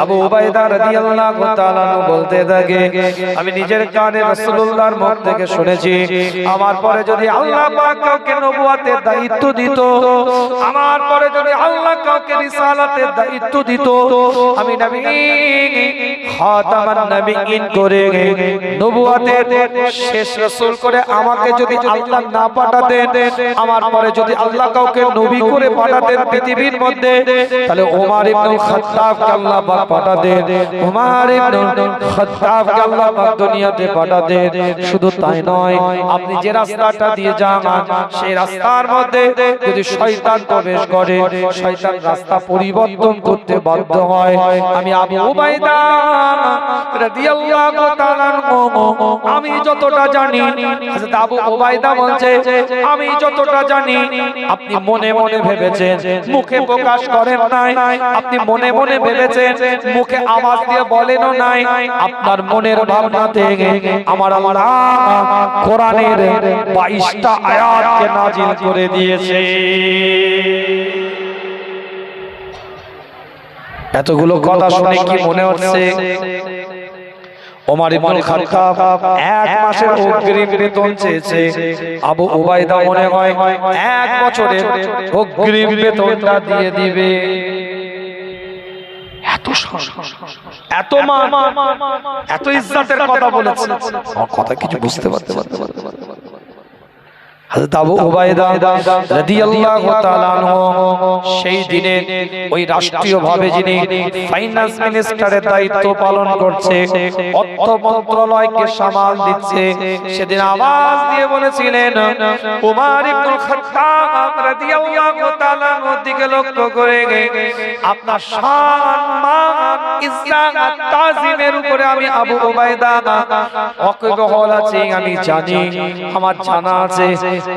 Speaker 1: আবু উবাইদা রাদিয়াল্লাহু তাআলা বলতে থাকে, আমি নিজের কানে রাসূলুল্লাহর মুখ থেকে শুনেছি, আমার পরে যদি আল্লাহ পাক কাউকে নবুয়তের দায়িত্ব দিত, আমার পরে যদি আল্লাহ কাউকে রিসালাতের দায়িত্ব দিত, আমি নবী খাতামান নবীয়িন করে নবুয়তের শেষ রাসূল করে আমাকে যদি আল্লাহ না পাঠাতেন, আমার পরে যদি আল্লাহ কাউকে নবী করে পাঠাতেন পৃথিবীর মধ্যে, তাহলে ওমর ইবনে খাত্তাবকে আল্লাহ পাক পাঠাতেন, ওমর ইবনে খাত্তাবকে আল্লাহ পাক দুনিয়াতে পাঠাতেন। শুধু তাই নয়, আপনি যে রাস্তাটা দিয়ে যান সেই রাস্তার মধ্যে যদি শয়তান প্রবেশ করে, শয়তান রাস্তা পরিবর্তন করতে বাধ্য হয়। আমি আবু উবাইদা রাদিয়াল্লাহু তাআলা আমি যতটা জানি, হযরত আবু উবাইদা বলছে আমি যতটা জানি, আপনি মনে মনে ভেবেছেন, মুখে প্রকাশ করেন নাই, আপনি মনে মনে ভেবেছেন, মুখে আওয়াজ দিয়ে বলেনও নাই, আপনার মনের ভাবনা থেকে আমার আল্লাহ কোরআনের 22টা আয়াতকে নাজিল করে দিয়েছে। এতগুলো কথা শুনে কি মনে হচ্ছে ওমর ইবনে খাত্তাব 1 মাসের অগ্রিম বেতন চেয়েছে, আবু উবাইদা মনে হয় 1 বছরের অগ্রিম বেতনটা দিয়ে দিবে। এত মান, এত ইজ্জতের কথা বলেছে, কথা কিছু বুঝতে পারতে হযরত আবু উবাইদা রাদিয়াল্লাহু তাআলা আনহু সেই দিনে ওই রাষ্ট্রীয়ভাবে যিনি ফাইনান্স মিনিস্টারের দায়িত্ব পালন করছে, অর্থ মন্ত্রণালয়কে সামাল দিচ্ছে, সেদিন আওয়াজ দিয়ে বলেছিলেন, ওমর ইবনে খাত্তাব রাদিয়াল্লাহু তাআলা আনহুর দিকে লক্ষ্য করে আপনার সম্মান, ইজ্জত, তাজিমের উপরে আমি আবু উবাইদা ওয়াকিবহল আছি, আমি জানি, আমার জানা আছে,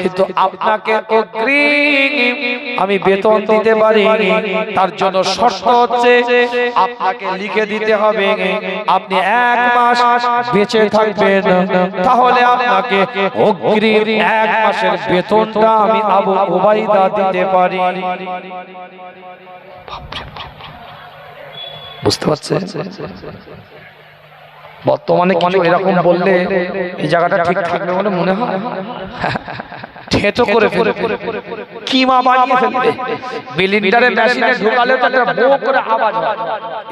Speaker 1: কিন্তু আপনাকে অগ্রিম আমি বেতন দিতে পারি, তার জন্য শর্ত হচ্ছে আপনাকে লিখে দিতে হবে আপনি 1 মাস বেঁচে থাকবেন, তাহলে আপনাকে অগ্রিম 1 মাসের বেতনটা আমি আবু উবাইদা দিতে পারি। বুঝতে পারছেন? বর্তমানে কিছু এরকম বললে এই জায়গাটা ঠিক থাকবে বলে মনে হয়, ঠেটো করে ফেলবে, কিমা বানিয়ে ফেলবে, বিলিন্ডারের মেশিনে ঢোকালে তো একটা বো করে আওয়াজ হয়।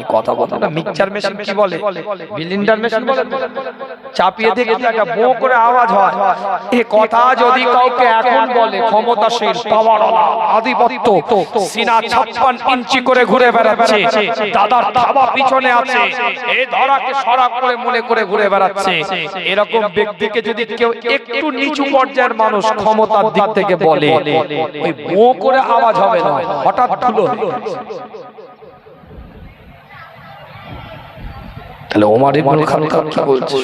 Speaker 1: এই কথা বলতে না, মিক্সচার মেশিন কি বলে, বিলিন্ডার মেশিন বলে, চাপিয়ে দিয়ে একটা বো করে আওয়াজ হয়। এই কথা যদি কাউকে এখন বলে, ক্ষমতাশীল, পাওয়ারওয়ালা, আধিপত্য, সিনা 56 ইঞ্চি করে ঘুরে বেড়াচ্ছে, দাদার থাবা পিছনে আছে, এই ধরাকে সরা করে মনে করে ঘুরে বেড়াচ্ছে, এরকম ব্যক্তিকে যদি কেউ একটু নিচু পর্যায়ের মানুষ ক্ষমতার দিক থেকে বলে, ওই বো করে আওয়াজ হবে না, হঠাৎ ধুলো হয়ে গেছে। তাহলে ওমর ইবনে খাত্তাব কি বলছে?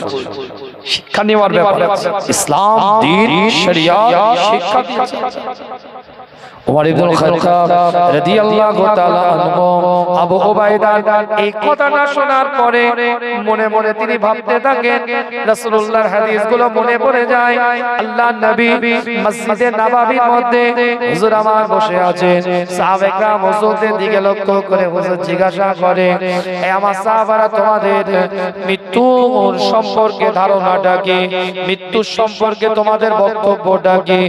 Speaker 1: শিক্ষা নেওয়ার ব্যাপারে ইসলাম দ্বীন শরিয়াত শিক্ষা দিয়েছে। ওমর ইবনে খাত্তাব রাদিয়াল্লাহু তাআলা আনহু আবু উবাইদা এই কথাটা শোনার পরে মনে মনে তিনি ভাবতে থাকেন, রাসূলুল্লাহর হাদিসগুলো মনে পড়ে যায়। আল্লাহর নবী মসজিদে নববীর মধ্যে হুজুর আমার বসে আছেন, সাহাবায়ে কেরাম হুজুরের দিকে লক্ষ্য করে হুজুর জিজ্ঞাসা করে, এ আমার সাহাবারা তোমাদের মৃত্যুর সম্পর্কে ধারণাটা কি? মৃত্যুর সম্পর্কে তোমাদের বক্তব্যটা কি?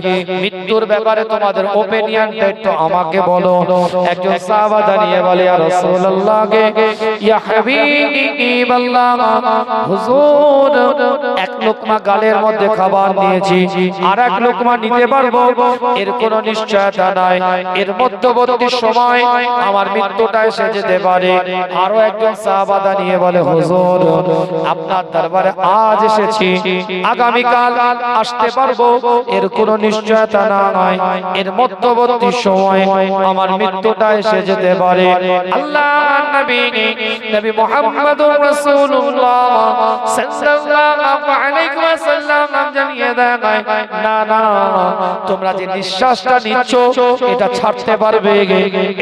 Speaker 1: মৃত্যুর ব্যাপারে তোমাদের ওপিনিয়ন তো আমাকে বলো। একজন সাহাবা দাঁড়িয়ে বলে, ইয়া রাসূলুল্লাহ, ইয়া হাবিবাল্লাহ, হুজুর এক লোকমা গালের মধ্যে খাবার নিয়েছি, আর এক লোকমা নিতে পারবো এর কোনো নিশ্চয়তা নাই, এর মধ্যবর্তী সময় আমার মৃত্যুটা এসে যেতে পারে। আরো একজন সাহাবা দাঁড়িয়ে বলে, হুজুর আপনার দরবারে আজ এসেছি, আগামীকাল আসতে পারবো এর কোনো নিশ্চয়তা নাই, এর মধ্যবর্তী সময় আমার মৃত্যুটা এসে যেতে পারে। আল্লাহর নবী নবী মুহাম্মদুর রাসূলুল্লাহ সাল্লাল্লাহু আলাইহি ওয়াসাল্লাম জানিয়ে দেয়, না না, তোমরা যে নিঃশ্বাসটা নিচ্ছ এটা ছাড়তে পারবে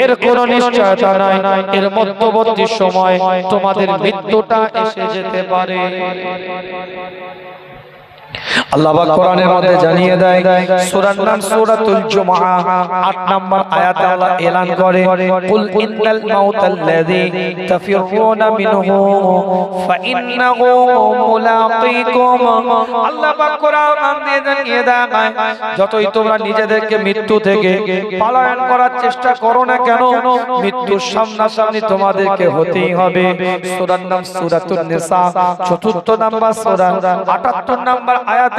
Speaker 1: এর কোনো নিশ্চয়তা নাই, এর মধ্যবর্তী সময় তোমাদের মৃত্যুটা এসে যেতে পারে। আল্লাহ পাক কোরআনের মধ্যে জানিয়ে দেয়, সূরার নাম সূরাতুল জুমআ 8 নম্বর আয়াতে আল্লাহ এলান করে, কুল ইন্নাল মাউতাল্লাযী তাফিরুনা মিনহু ফাইন্নাহু মুলাকীকুম। আল্লাহ পাক কোরআন দিয়ে জানিয়ে দেয়, যতই তোমরা নিজেদেরকে মৃত্যু থেকে পলায়ন করার চেষ্টা করো না কেন, মৃত্যুর সামনাসামনি তোমাদেরকে হতেই হবে। সূরার নাম সূরাতুন নিসা 4 নম্বর সূরা 78 নম্বর আয়াতে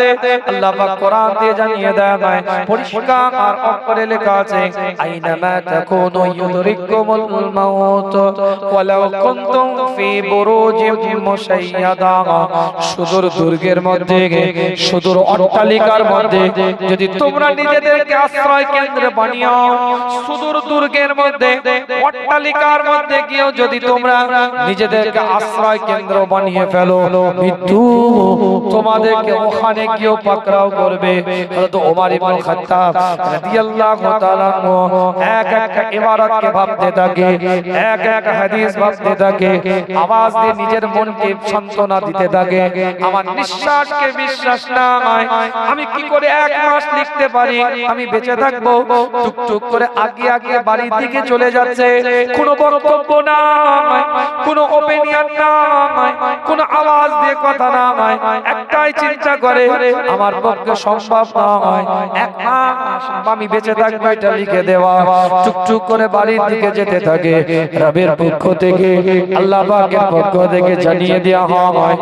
Speaker 1: আল্লাহ পাক কোরআন দিয়ে জানিয়ে দেয়, পরিষ্কার আর অক্ষরে লেখা আছে, আইনামা তাকুনু ইউদরিকুমুল মাউত ওয়ালাউ কুনতুম ফি বুরুজিম মুশাইয়াদা। সুদূর দুর্গের মধ্যে, সুদূর অট্টালিকার মধ্যে যদি তোমরা নিজেদেরকে আশ্রয় কেন্দ্র বানিয়ে, সুদূর দুর্গের মধ্যে অট্টালিকার মধ্যে গিয়েও যদি তোমরা নিজেদেরকে আশ্রয় কেন্দ্র বানিয়ে ফেলো, মৃত্যু তোমাদেরকে ওখানে গিয়েও পাকড়াও করবে। হযরত ওমর ইবনে খাত্তাব রাদিয়াল্লাহু তাআলা এক একটা ইবারতকে ভাবতে থাকে, এক এক হাদিস ভাবতে থাকে, আওয়াজ দিয়ে নিজের মনকে সান্ত্বনা দিতে থাকে, আমার নিঃশ্বাসকে বিশ্বাস নাই, আমি কি করে এক মাস লিখতে পারি, আমি বেঁচে থাকবো। টুকটুক করে আগে আগে বাড়ির দিকে চলে যাচ্ছে, কোনো বক্তব্য নাই, কোনো ওপিনিয়ন নাই, কোনো আওয়াজ দিয়ে কথা নাই, একটাই চিন্তা করে, আমার পক্ষে সম্ভব নয়, এক মাস আমি বেঁচে থাকবো এটা লিখে দেওয়া। টুকটুক করে বাড়ির দিকে যেতে থাকে, রবের পক্ষ থেকে, আল্লাহ পাকের পক্ষ থেকে জানিয়ে দেওয়া হয়,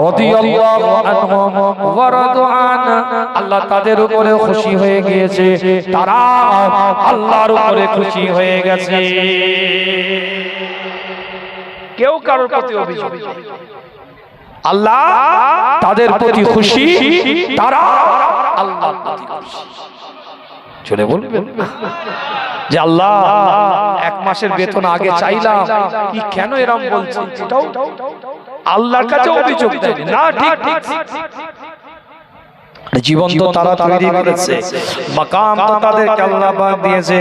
Speaker 1: রাদিয়াল্লাহু আনহুম ওয়া রাদু আন। আল্লাহ তাদের উপরে খুশি হয়ে গিয়েছে, তারা আল্লাহর উপরে খুশি হয়ে গেছে। কেউ কারোর প্রতি অভিযোগ, আল্লাহ তাদের প্রতি খুশি, তারা আল্লাহর প্রতি খুশি। চলে বলবেন যে আল্লাহ এক মাসের বেতন আগে চাইলাম, কি কেন এরকম বলছেন? এটাও আল্লাহর কাছে অভিযোগ দেয় না। ঠিক ঠিক, জীবন তো তারা তৈরি করেছে, মাকাম তো তাদেরকে আল্লাহ পাক দিয়েছে।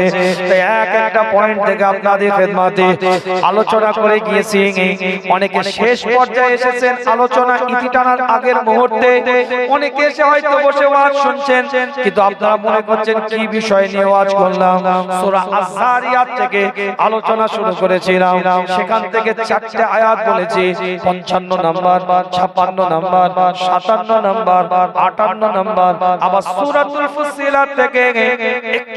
Speaker 1: তাই এক একটা পয়েন্ট থেকে আপনাদের খেদমতে আলোচনা করে গিয়েছি। অনেকে শেষ পর্যায়ে এসেছেন আলোচনা ইতি টানার আগের মুহূর্তে, অনেকে এসে হয়তো বসে ওয়াজ শুনছেন, কিন্তু আপনারা মনে করছেন কি বিষয় নিয়ে ওয়াজ করলাম। সূরা আয-যারিয়াত থেকে আলোচনা শুরু করেছিলাম, সেখান থেকে 4টে আয়াত বলেছি, 55 নাম্বার, 56 নাম্বার, 57 নাম্বার, 58 নাম্বার। আবার সূরাতুল ফুসিলাত থেকে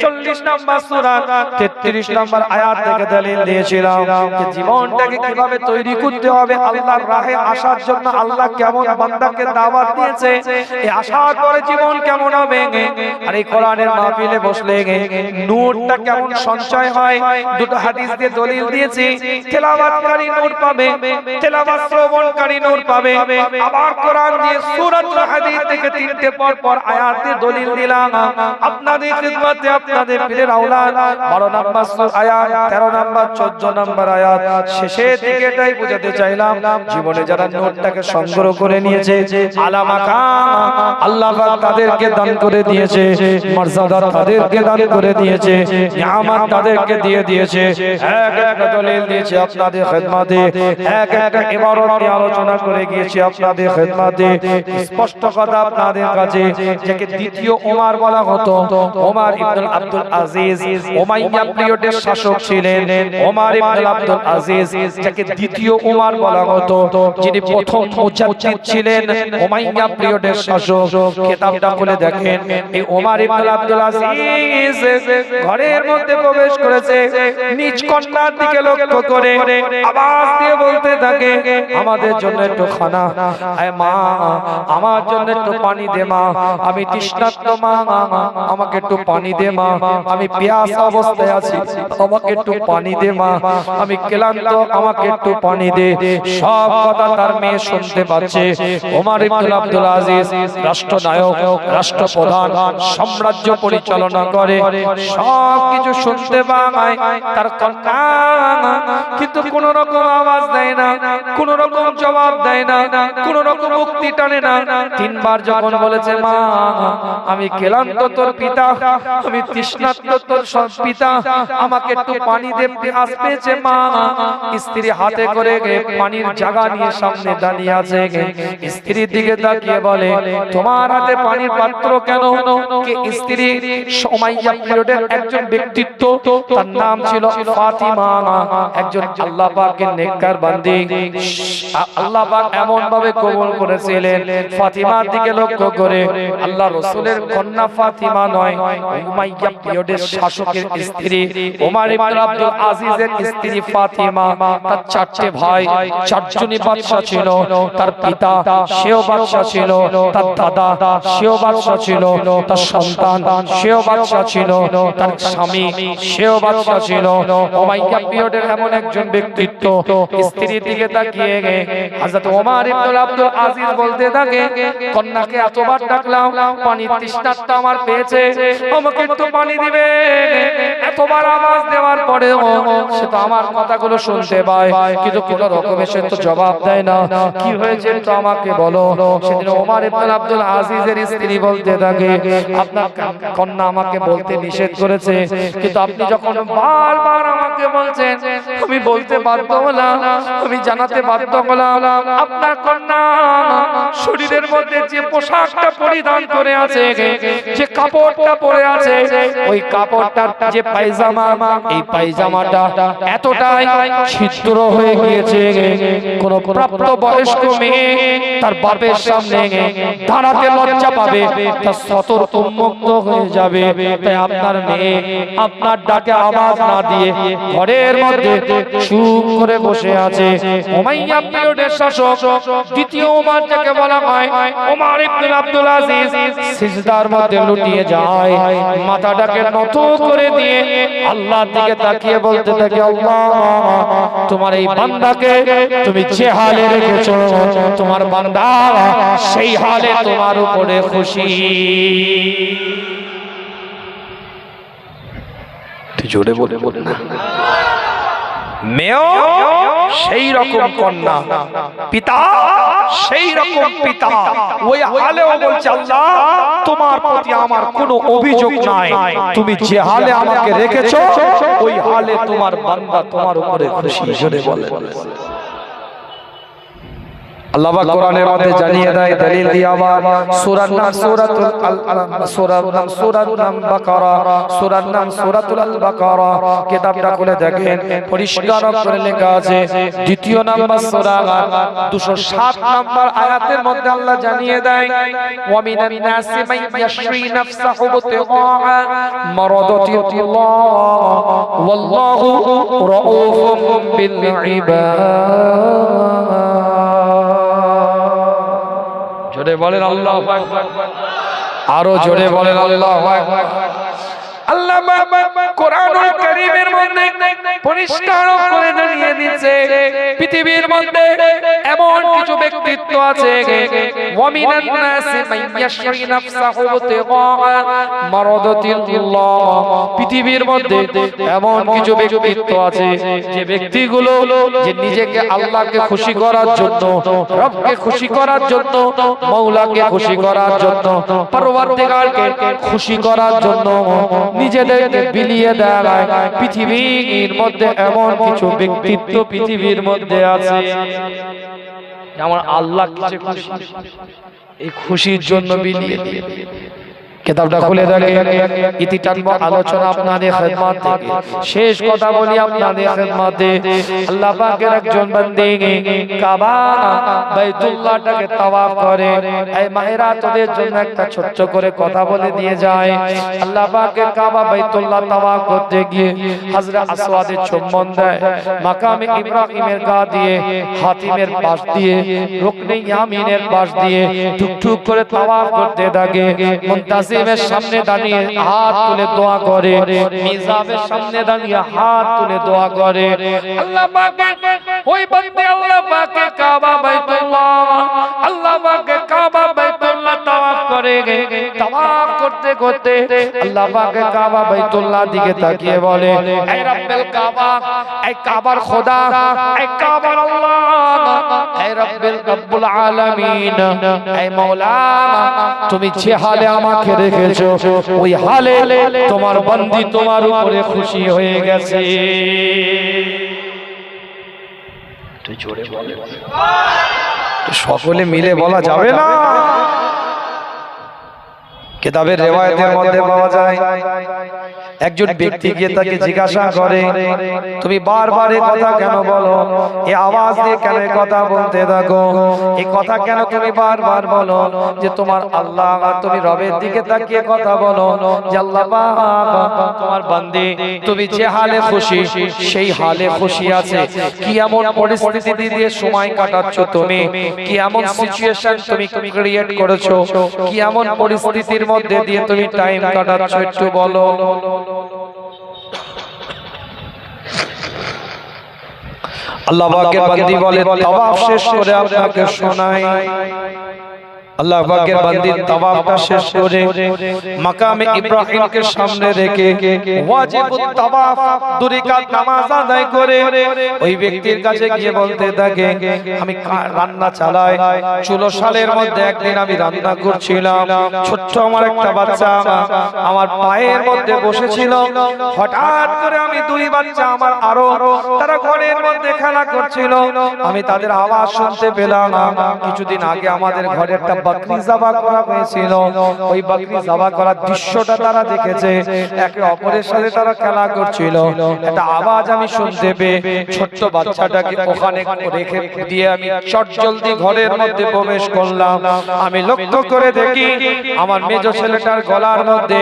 Speaker 1: 41 নাম্বার সূরা 33 নাম্বার আয়াত থেকে দলিল দিয়েছিলাম যে জীবনটাকে কিভাবে তৈরি করতে হবে, আল্লাহর রাহে আসার জন্য আল্লাহ কেমন বান্দাকে দাওয়াত দিয়েছে, এই আসার পরে জীবন কেমন হবে। আর এই কোরআনের মাহফিলে বসলে নূরটা কেমন সঞ্চয় হয়, দুটো হাদিস দিয়ে দলিল দিয়েছি। তেলাওয়াতকারী নূর পাবে, তেলাওয়াত শ্রবণকারী নূর পাবে। আবার কোরআন দিয়ে সূরাতুল হাদিদ থেকে 3টে পর পর আয়াতে দলিল দিলাম আপনাদের খিদমতে আপনাদের পীরের আওলাদ 12 নম্বর আয়াত 13 নম্বর 14 নম্বর আয়াত শেষের দিকে এটাই বোঝাতে চাইলাম জীবনে যারা নূরটাকে সংগ্রহ করে নিয়েছে আলামাকা আল্লাহ পাক তাদেরকে দান করে দিয়েছে মর্যাদা তাদেরকে দান করে দিয়েছে নিয়ামত তাদেরকে দিয়ে দিয়েছে এক একটা দলিল দিয়েছে আপনাদের খিদমতে এক একটা ইবারত নিয়ে আলোচনা করে গিয়েছি আপনাদের খিদমতে স্পষ্ট কথা আপনাদের কাছে যাকে দ্বিতীয় ওমর বলা হতো ওমর ইবনে আব্দুল আজিজ উমাইয়া পিরিয়ডের শাসক ছিলেন ওমর ইবনে আব্দুল আজিজ যাকে দ্বিতীয় ওমর বলা হতো যিনি প্রথম মুজাদ্দিদ ছিলেন উমাইয়া পিরিয়ডের শাসক কিতাবটা খুলে দেখেন এই ওমর ইবনে আব্দুল আজিজ ঘরের মধ্যে প্রবেশ করেছে নিজ কন্যার দিকে লক্ষ্য করে আওয়াজ দিয়ে বলতে থাকে আমাদের জন্য একটু খানা আয় মা আমার জন্য একটু পানি দে মা আমি তৃষ্ণার্ত মা আমাকে একটু পানি দে মা আমি পিয়াসা অবস্থায় আছি আমাকে একটু পানি দে মা আমি ক্লান্ত আমাকে একটু পানি দে সব কথা তার মেয়ে শুনতে পাচ্ছে ওমর ইবনে আব্দুল আজিজ রাষ্ট্রনায়ক রাষ্ট্রপ্রধান সাম্রাজ্য পরিচালনা করে সব কিছু শুনতে পায় তার কন্যা কিন্তু কোন রকম আওয়াজ দেয় না কোন রকম জবাব দেয় না কোন রকম মুক্তি টানে না তিনবার যখন বলেছে মা আমি ক্লান্ত তোর পিতা আমি তৃষ্ণার্ত তোর পিতা আমাকে একটু পানি দে পিয়াস পেয়েছে মা স্ত্রী হাতে করে পানির জায়গা নিয়ে সামনে দাঁড়িয়ে আছে স্ত্রীর দিকে তাকিয়ে বলে তোমার হাতে পানির পাত্র কেন কে স্ত্রী উমাইয়া পিরিয়ডের একজন ব্যক্তিত্ব তার নাম ছিল ফাতিমা একজন আল্লাহ পাকের নেককার বান্দি আল্লাহ পাক এমন ভাবে কবুল করেছিলেন ফাতিমার দিকে লক্ষ্য করে আল্লাহ রাসূলের কন্যা ফাতিমা নয় উমাইয়া পিরিয়ডের শাসকের স্ত্রী ওমর ইবনে আব্দুল আজিজের স্ত্রী ফাতিমা তার চারটি ভাই চারজনই বাদশা ছিল তার পিতা সেও বাদশা ছিল তার দাদা সেও বাদশা ছিল তার সন্তান সেও বাদশা ছিল তার স্বামী সেও বাদশা ছিল উমাইয়া পিরিয়ডের এমন একজন ব্যক্তিত্ব স্ত্রীর দিকে তাকিয়ে হযরত ওমর ইবনে আব্দুল আজিজ বলতে থাকে কন্যাকে এতবার ডাকলাম পানির তৃষ্ণার্ত আমার পেয়েছে আমাকে একটু পানি দিবে এতবার আওয়াজ দেওয়ার পরেও সে তো আমার কথাগুলো শুনতে পায় কিন্তু কোন রকমে সে তো জবাব দেয় না কি হয়েছে তো আমাকে বলো সেদিন ওমর ইবনে আব্দুল আজিজের স্ত্রী বলতে থাকে আপনার কন্যা আমাকে বলতে নিষেধ করেছে কিন্তু আপনি যখন বারবার আমাকে বলছেন আমি বলতে বাধ্য হলাম আমি জানাতে বাধ্য হলাম আপনার কন্যা শরীরের মধ্যে যে পোশাকটা পরিধান করে আছে যে কাপড়টা পরে আছে ওই কাপড়টার যে পায়জামা এই পায়জামাটা এতটাই ছিদ্র হয়ে গিয়েছে কোন প্রাপ্ত বয়স্ক মেয়ে তার বাপের সামনে দাঁড়াতে লজ্জা পাবে তার সতর্ক উন্মুক্ত হয়ে যাবে তাই আপনার মেয়ে আপনার ডাকে আওয়াজ না দিয়ে ঘরের মধ্যে চুপ করে বসে আছে উমাইয়া পিরিয়ডের শাসক দ্বিতীয় ওমর যাকে বলা হয় ওমর ইবনে আব্দুল আজিজ সিজদার মধ্যে লুটিয়ে যায় মাথাটাকে নত করে দিয়ে আল্লাহর দিকে তাকিয়ে বলতে থাকে আল্লাহ তোমার এই বান্দাকে তুমি যে হালে রেখেছো তোমার বান্দা সেই হালে তোমার উপরে খুশি তুই জোরে বলে না মেয়েও সেই রকম কন্যা পিতা সেই রকম পিতা ওই হালেও বলছে আল্লাহ তোমার প্রতি আমার কোনো অভিযোগ নাই তুমি যে হালে আমাকে রেখেছো ওই হালে তোমার বান্দা তোমার উপরে খুশি জোরে বলে আল্লাহ পাক কোরআনের মধ্যে জানিয়ে দেয় দলিল দিয়ে আবার সূরার নাম সূরাতুল বাকারা সূরার নাম সূরাতুল বাকারা কিতাবটা খুলে দেখেন পরিষ্কার করে লেখা আছে দ্বিতীয় নাম্বার সূরা 207 নাম্বার আয়াতের মধ্যে আল্লাহ জানিয়ে দেয় ওয়া মিনান নাসি মান ইয়াশরি নাফসাহু বিতিগা মারাদাতিল্লাহ ওয়াল্লাহু রাউফুম বিল ইবাদ জোরে বলেন আল্লাহু আকবার আরো জোরে বলেন আল্লাহু আকবার আল্লাহ কোরআনুল কারীমের মধ্যে পরিষ্কার করে জানিয়ে দিয়েছে পৃথিবীর মধ্যে এমন কিছু ব্যক্তিত্ব আছে ওয়ামিনান নাসি মাইয়াশরি নাফসাহু ইবতিগা মারাদাতিল্লাহ পৃথিবীর মধ্যে এমন কিছু ব্যক্তিত্ব আছে যে ব্যক্তিগুলো যে নিজেকে আল্লাহকে খুশি করার জন্য রবকে খুশি করার জন্য মাওলাকে খুশি করার জন্য পরওয়ারদিগারকে খুশি করার জন্য নিজেদেরকে বিলিয়ে দেয় পৃথিবীর মধ্যে এমন কিছু ব্যক্তিত্ব পৃথিবীর মধ্যে আছে যেমন আল্লাহ কিছু খুশি এই খুশির জন্য বিলিয়ে দিয়ে কিতাবটা খুলে দেখেন ইতি টানব আলোচনা আপনাদের খিদমত থেকে শেষ কথা বলি আপনাদের খিদমতে আল্লাহ পাকের একজন বান্দী কাবা বাইতুল্লাহটাকে তাওয়াফ করে এই মায়েরা তোদের জন্য একটা ছোট্ট করে কথা বলে দিয়ে যায় আল্লাহ পাকের কাবা বাইতুল্লাহ তাওয়াফ করতে গিয়ে হযরত আসওয়াদের চুম্বন দেয় মাকামে ইব্রাহিমের গা দিয়ে হাতিমের পাশ দিয়ে রুকনে ইয়ামিনের পাশ দিয়ে টুকটুক করে তাওয়াফ করতে থাকে মুনতাসিমের সামনে দাঁড়িয়ে হাত তুলে দোয়া করে মিজাবের সামনে দাঁড়িয়ে হাত তুলে দোয়া করে আল্লাহ পাকের ওই বান্দে আল্লাহ পাকের কাবা বাইতুল্লাহ আল্লাহ পাকের কাবা বাইতুল্লাহ তাওয়াফ করে তাওয়াফ করতে করতে আল্লাহ পাকের কাবা বাইতুল্লাহ দিকে তাকিয়ে বলে হে রব্বুল কাবা এই কাবার খোদা এই কাবার আল্লাহ হে রব্বুল আলামিন হে মাওলা তুমি যে হালে আমাকে রেখেছো ওই হালে তোমার বান্দী তোমার উপরে খুশি হয়ে গেছে তুই জোরে বলে সকলে মিলে বলা যাবে না কিতাবের রিওয়ায়াতের মধ্যে পাওয়া যায় একজন ব্যক্তি গিয়ে তাকে জিজ্ঞাসা করে তুমি বারবার এই কথা কেন বলো এই আওয়াজ দিয়ে কেন এই কথা বলতে থাকো এই কথা কেন তুমি বারবার বলো যে তোমার আল্লাহ আর তুমি রবের দিকে তাকিয়ে কথা বলো যে আল্লাহ পাক তোমার বান্দী তুমি যে হালে খুশি সেই হালে খুশি আছে কি এমন পরিস্থিতি দিয়ে সময় কাটাচ্ছো তুমি কি এমন সিচুয়েশন তুমি ক্রিয়েট করেছো কি এমন পরিস্থিতির মধ্যে দিয়ে তুমি টাইম কাটাচ্ছ একটু বলো আল্লাহ পাকের বান্দী বলে তাওয়াফ শেষ করে আপনাকে শোনাই আল্লাহ পাকের বান্দী তাওয়াফটা শেষ করে মাকামে ইব্রাহিমকে সামনে রেখে ওয়াজিবুত তাওয়াফ দুই রাকাত নামাজ আদায় করে ওই ব্যক্তির কাছে গিয়ে বলতে থাকে আমি রান্না চালাই চুলো শালের মধ্যে একদিন আমি রান্না করছিলাম ছোট্ট আমার একটা বাচ্চা আমার পায়ের মধ্যে বসেছিল হঠাৎ করে আমি দুই বাচ্চা আমার আরো তারা ঘরের মধ্যে খেলা করছিল আমি তাদের আওয়াজ শুনতে পেলাম কিছুদিন আগে আমাদের ঘরে একটা বকরি জবাই করা হয়েছিল ওই বকরি জবাই করার দৃশ্যটা তারা দেখেছে একে অপরের সাথে তারা খেলা করছিল একটা আওয়াজ আমি শুনতে পেয়ে ছোট্ট বাচ্চাটাকে ওখানে রেখে দিয়ে আমি চটজলদি ঘরের মধ্যে প্রবেশ করলাম আমি লক্ষ্য করে দেখি আমার মেজো ছেলেটার গলার মধ্যে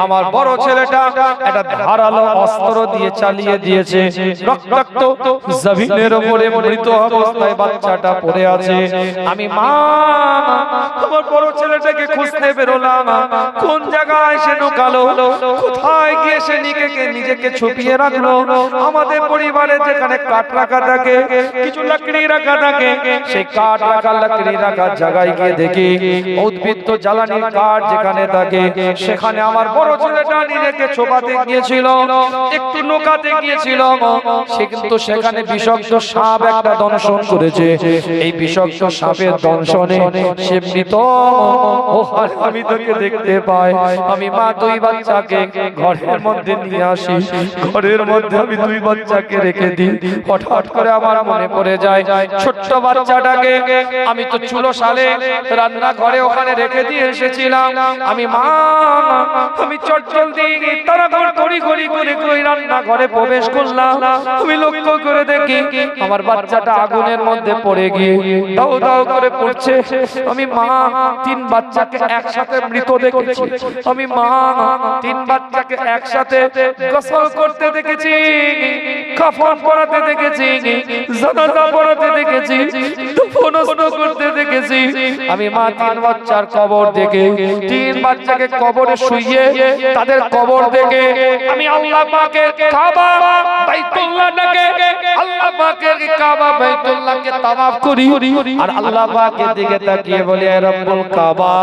Speaker 1: আমার বড় ছেলেটা একটা ধারালো অস্ত্র দিয়ে চালিয়ে দিয়েছে রক্তাক্ত জমিনের উপরে মৃত অবস্থায় বাচ্চাটা পড়ে আছে আমি মা আমার বড় ছেলেটাকে খুঁজতে বেরোলাম কোন জায়গায় সে লুকালো কোথায় গিয়ে সে নিজেকে ছুপিয়ে রাখলো আমাদের পরিবারে যেখানে কাঠ রাখা থাকে কিছু লাকড়ি রাখা থাকে সেই কাঠ রাখা লাকড়ি রাখার জায়গায় গিয়ে দেখি উদ্ভিদ জ্বালানির কাঠ যেখানে থাকে সেখানে আমার বড় ছেলেটা নিজেকে ছোপাতে গিয়েছিল একটু লুকাতে গিয়েছিল সে কিন্তু সেখানে বিষাক্ত সাপ একটা দংশন করেছে এই বিষাক্ত সাপের দংশনে সে মৃত আমি তোকে দেখতে পাই আমি মা দুই বাচ্চাকে ঘরের মধ্যে নিয়ে আসি ঘরের মধ্যে আমি দুই বাচ্চাকে রেখে দিই হঠাৎ করে আমার মনে পড়ে যায় ছোট্ট বাচ্চাটাকে আমি তো চুলো শালে রান্না ঘরে ওখানে রেখে দিয়ে এসেছিলাম আমি মা আমি চটজলদি তাড়াতাড়ি তড়িঘড়ি করে কই রান্না ঘরে প্রবেশ করলাম আমি লক্ষ্য করে দেখি আমার বাচ্চাটা আগুনের মধ্যে পড়ে গিয়ে দাও দাও করে পড়ছে আমি মা 3 বাচ্চাকে একসাথে মৃত দেখেছি, আমি মা 3 বাচ্চাকে একসাথে গোসল করতে দেখেছি, কাফন পরাতে দেখেছি, জানাজা পড়াতে দেখেছি, দফন করতে দেখেছি। আমি মা 3 বাচ্চার কবর দেখে 3 বাচ্চাকে কবরে শুইয়ে তাদের কবর দেখে আমি আল্লাহ পাকের কাবা বাইতুল্লাহকে আল্লাহ পাকের কাবা বাইতুল্লাহকে তাওয়াফ করি আর আল্লাহ পাকের দিকে তাকিয়ে বলি হে রব্বুল কাবা,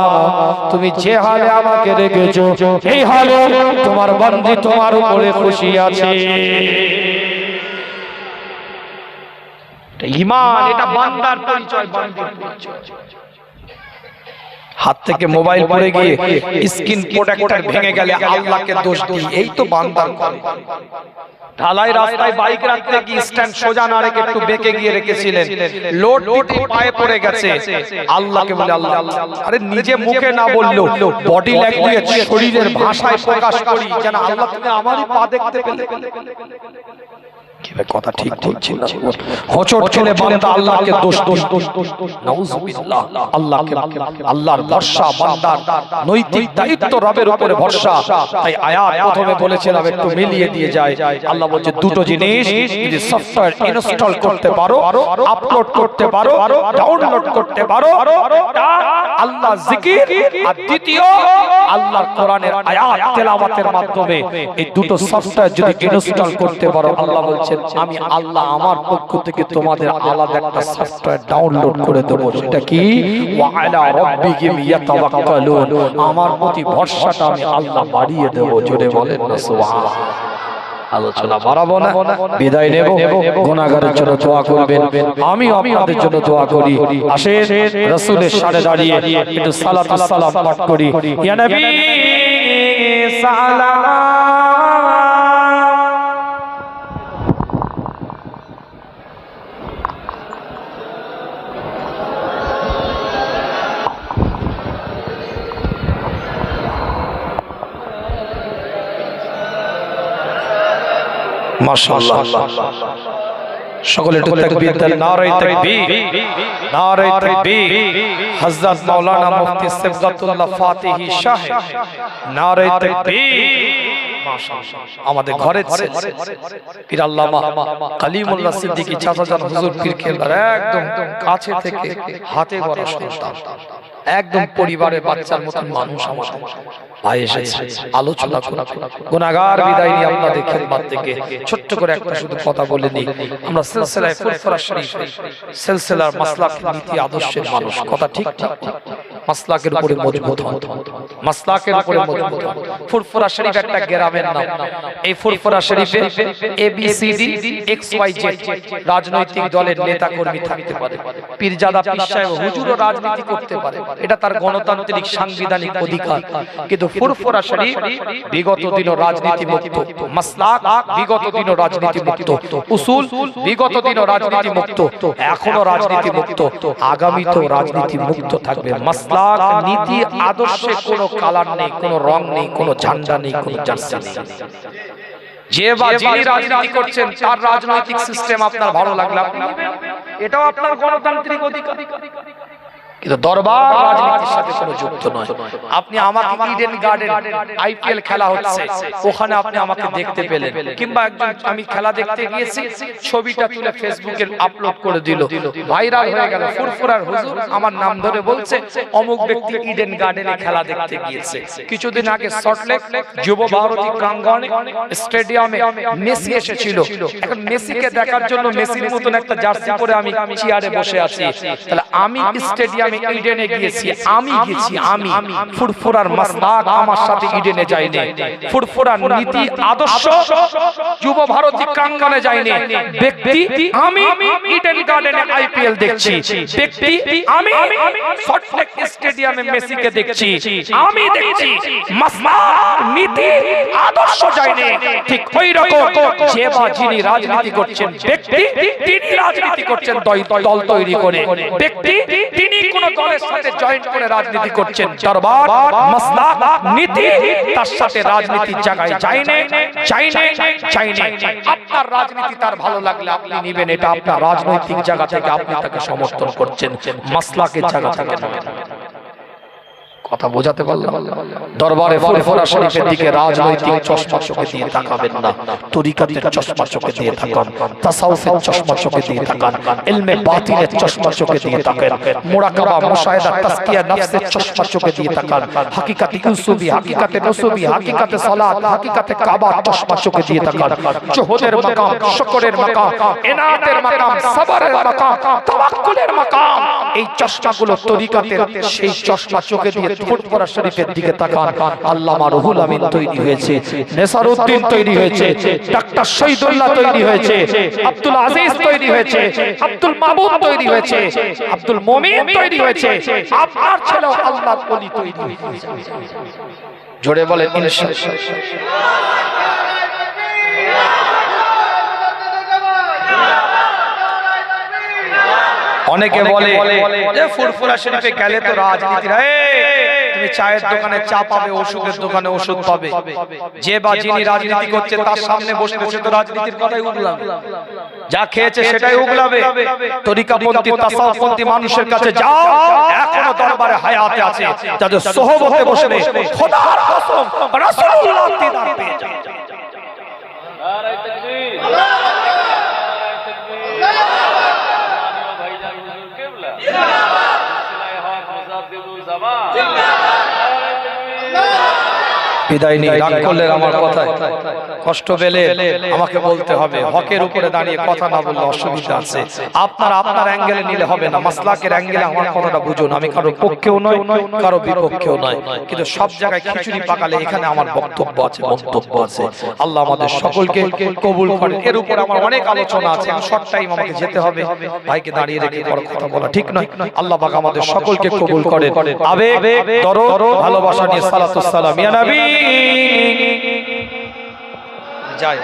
Speaker 1: তুমি যে হালে আমাকে রেখেছো এই হালে তোমার বান্দী তোমার উপরে খুশি আছে। ঈমান এটা বান্দার পরিচয়, বান্দির পরিচয়। হাত থেকে মোবাইল পড়ে গিয়ে স্ক্রিন প্রোটেক্টর ভেঙে গেলে আল্লাহকে দোষ দিই, এই তো বান্দার কাজ। ঢালাই রাস্তায় বাইক রাখতে কি স্ট্যান্ড সোজা না রেখে একটু বেঁকে গিয়ে রেখেছিলেন, লোড দিতে পায়ে পড়ে গেছে, আল্লাহকে বলে আল্লাহ, আরে নিজে মুখে না বললো বডি ল্যাঙ্গুয়েজ শরীরের ভাষায় প্রকাশ করি যেন আল্লাহ তুমি আমারই পা দেখতে পেলে। কথা ঠিক বলছি না, হোঁচট খেলে বান্দা আল্লাহকে দোষ দোষ নাউজুবিল্লাহ। আল্লাহকে আল্লাহর ভরসা, বান্দার নৈতিক দায়িত্ব রবের উপরে ভরসা। তাই আয়াত প্রথমে বলেছিলাম একটু মিলিয়ে দিয়ে যায়। আল্লাহ বলছে দুটো জিনিস যদি সফটওয়্যার ইনস্টল করতে পারো, আপলোড করতে পারো, ডাউনলোড করতে পারো, আল্লাহ জিকির, আর দ্বিতীয় আল্লাহর কোরআনের আয়াত তেলাওয়াতের মাধ্যমে এই দুটো সফটওয়্যার যদি ইনস্টল করতে পারো, আল্লাহ বলছেন আমি আল্লাহ আমার পক্ষ থেকে তোমাদের আলাদা একটা সফটওয়্যার ডাউনলোড করে দেব। সেটা কি? ওয়া আলা রাব্বিহিম ইয়াতাওয়াক্কালুন, আমার প্রতি ভরসাটা আমি আল্লাহ বাড়িয়ে দেব। জোরে বলেন না সুবহানাল্লাহ। আলোচনা বাড়াবো না, বিদায় নেব। গুনাহগারের জন্য দোয়া করবেন, আমি আপনাদের জন্য দোয়া করি। আসেন রাসূলের সাথে দাঁড়িয়ে একটু সালাত ও সালাম পাঠ করি। ইয়া নবী সালাম মাশাআল্লাহ। সকলে একটু তাকবীর দেন, নারে তাকবীর, নারে তাকবীর। হযরত মাওলানা মুফতি সিবগাতুল্লাহ ফাতিহি সাহেব, নারে তাকবীর। মাশাআল্লাহ। আমাদের ঘরের পীর আল্লামা কালিমুল্লাহ সিদ্দিকী চাচাজান হুজুর পীর কেবলার একদম কাছে থেকে হাতে গড়া সন্তান, একদম পরিবারের বাচ্চার মতন মানুষ আমার ভাই এসেছে আলোচনা করা। গুনাহগার বিদায় নিয়ে আপনাদের খেদমত থেকে ছোট্ট করে একটা শুধু কথা বলে নিই। আমরা সিলসিলায়ে ফুরফুরা শরীফ, সিলসিলার মাসলাক নীতি আদর্শের মানুষ, কথা ঠিক ঠিক মাসলাকের উপরে মজবুত হন, মাসলাকের উপরে মজবুত হন। ফুরফুরা শরীফ একটা গ্রামের নাম। এই ফুরফুরা শরীফে ABCD XYZ রাজনৈতিক দলের নেতা কর্মী থাকতে পারে, পীরজাদা পীর সাহেব হুজুরও রাজনীতি করতে পারে, এটা তার গণতান্ত্রিক সাংবিধানিক অধিকার। কিন্তু ফুরফুরা শরীফ বিগত দিন রাজনীতি মুক্ত, মাসলাক বিগত দিন রাজনীতি মুক্ত, উসুল বিগত দিন রাজনীতি মুক্ত, এখনো রাজনীতি মুক্ত, আগামীতেও রাজনীতি মুক্ত থাকবে। মাসলাক নীতি আদর্শে কোনো কালার নেই, কোনো রং নেই, কোনো ঝান্ডা নেই, কোনো জার্সি নেই। যে বা যিনি রাজনীতি করছেন তার রাজনৈতিক সিস্টেম আপনার ভালো লাগলে আপনি নেবেন, এটাও আপনার গণতান্ত্রিক অধিকার। কিন্তু দরবার রাজনীতির সাথে কোনো যুক্ত নয়। আপনি আমাকে ইডেন গার্ডেন IPL খেলা হচ্ছে, ওখানে আপনি আমাকে দেখতে পেলেন, কিংবা একজন আমি খেলা দেখতে গিয়েছি, ছবিটা তুলে ফেসবুকে আপলোড করে দিল, ভাইরাল হয়ে গেল। ফুরফুরার হুজুর আমার নাম ধরে বলছে অমুক ব্যক্তি ইডেন গার্ডেনে খেলা দেখতে গিয়েছে। কিছুদিন আগে সল্টলেক যুব ভারতী প্রাঙ্গণে স্টেডিয়ামে মেসি এসেছিল। এখন মেসিকে দেখার জন্য মেসির মতন একটা জার্সি পরে আমি চেয়ারে বসে আছি। তাহলে আমি স্টেডিয়ামে ইডেনে গিয়েছি, আমি গেছি, আমি ফুরফুরার মাসলাক আমার সাথে ইডেনে যাইনি, ফুরফুরার নীতি আদর্শ যুব ভারতী প্রাঙ্গণে যাইনি। ব্যক্তি আমি ইডেন গার্ডেনে IPL দেখছি, ব্যক্তি আমি সল্টলেক স্টেডিয়ামে মেসিকে দেখছি, আমি দেখছি মাসলাক নীতি আদর্শ যাইনি। ঠিক ওই রকম যে বা যিনি রাজনীতি করছেন, ব্যক্তি তিনি রাজনীতি করছেন দল তৈরি করে, ব্যক্তি তিনি কোন দলের সাথে জয়েন করে রাজনীতি করছেন। দরবার মাসলাক নীতি তার সাথে রাজনীতির জায়গায় যায়নি। আপনার রাজনীতি তার ভালো লাগলে আপনি নেবেন, এটা আপনার রাজনৈতিক জায়গা থেকে আপনি তাকে সমর্থন করছেন, মাসলাকের জায়গা থেকে নয়। কথা বোঝাতে পারলাম? দরবারে ফুরফুরা শরীফের দিকে রাজনৈতিক চশমা চোখে দিয়ে তাকাবেন না, তরিকাতের চশমা চোখে দিয়ে তাকান, তাসাউফের চশমা চোখে দিয়ে তাকান, ইলমে বাতিনের চশমা চোখে দিয়ে তাকান, মুরাকাবা মুশাহিদা তাসকিয়া নফসের চশমা চোখে দিয়ে তাকান, হাকিকাতে ইউসুফি, হাকিকাতে নসুবি, হাকিকাতে সালাত, হাকিকাতে কাবা চশমা চোখে দিয়ে তাকান, জুহুদের মাকাম, শুকরের মাকাম, ইনাতের মাকাম, সবরের মাকাম, তাওয়াক্কুলের মাকাম, এই চশমাগুলো তরিকাতের, সেই চশমা চোখে দিয়ে ফুরফুরা শরীফের দিকে তাকান। আল্লামা রুহুল আমিন তৈরি হয়েছে, নেসারউদ্দিন তৈরি হয়েছে, ডাক্তার শহীদুল্লাহ তৈরি হয়েছে, আব্দুল আজিজ তৈরি হয়েছে, আব্দুল মামুন তৈরি হয়েছে, আব্দুল মুমিন তৈরি হয়েছে, আপনার ছেলে আল্লাহর ওলি তৈরি হয়েছে। জোরে বলেন ইনশাআল্লাহ। অনেকে বলে যে ফুরফুরা শরীফে গেলে তো রাজনীতি, তুমি চায়ের দোকানে চা পাবে, ওষুধের দোকানে ওষুধ পাবে, যে বা যিনি রাজনীতি করছে তার সামনে বসে বসে তো রাজনীতির কথাই উগলাবে, যা খেয়েছে সেটাই উগলাবে। তরিকাপন্থী তাসাউফপন্থী মানুষের কাছে যাও, এখনো দরবারে হায়াতে আছে, যাদের সোহবতে বসলে খোদার কসম রাসূলুল্লাহ দিদার পেয়ে যাবে। নারে তাকবীর, আল্লাহু আকবার। বিদায় নিয়ে রাগ করলেন আমার কথায়, কষ্ট পেলে আমাকে বলতে হবে। হকের উপরে দাঁড়িয়ে কথা না বললে অসুবিধা আছে। আপনারা আপনার অ্যাঙ্গেলে নিলে হবে না, মাসলাকের অ্যাঙ্গেলে আমার কথাটা বুঝুন। আমি কারো পক্ষেও নয়, কারো বিপক্ষেও নয়, কিন্তু সব জায়গায় খিচুড়ি পাকালে এখানে আমার বক্তব্য আছে, মন্তব্য আছে। আল্লাহ আমাদের সকলকে কবুল করেন। এর উপর আমার অনেক আলোচনা আছে, শর্ট টাইম আমাকে যেতে হবে, ভাইকে দাঁড়িয়ে রেখে বড় কথা বলা ঠিক নয়। আল্লাহ পাক আমাদের সকলকে কবুল করেন। আবেগ, দরদ, ভালোবাসা নিয়ে সালাতুস সালাম ইয়া নবী। যায়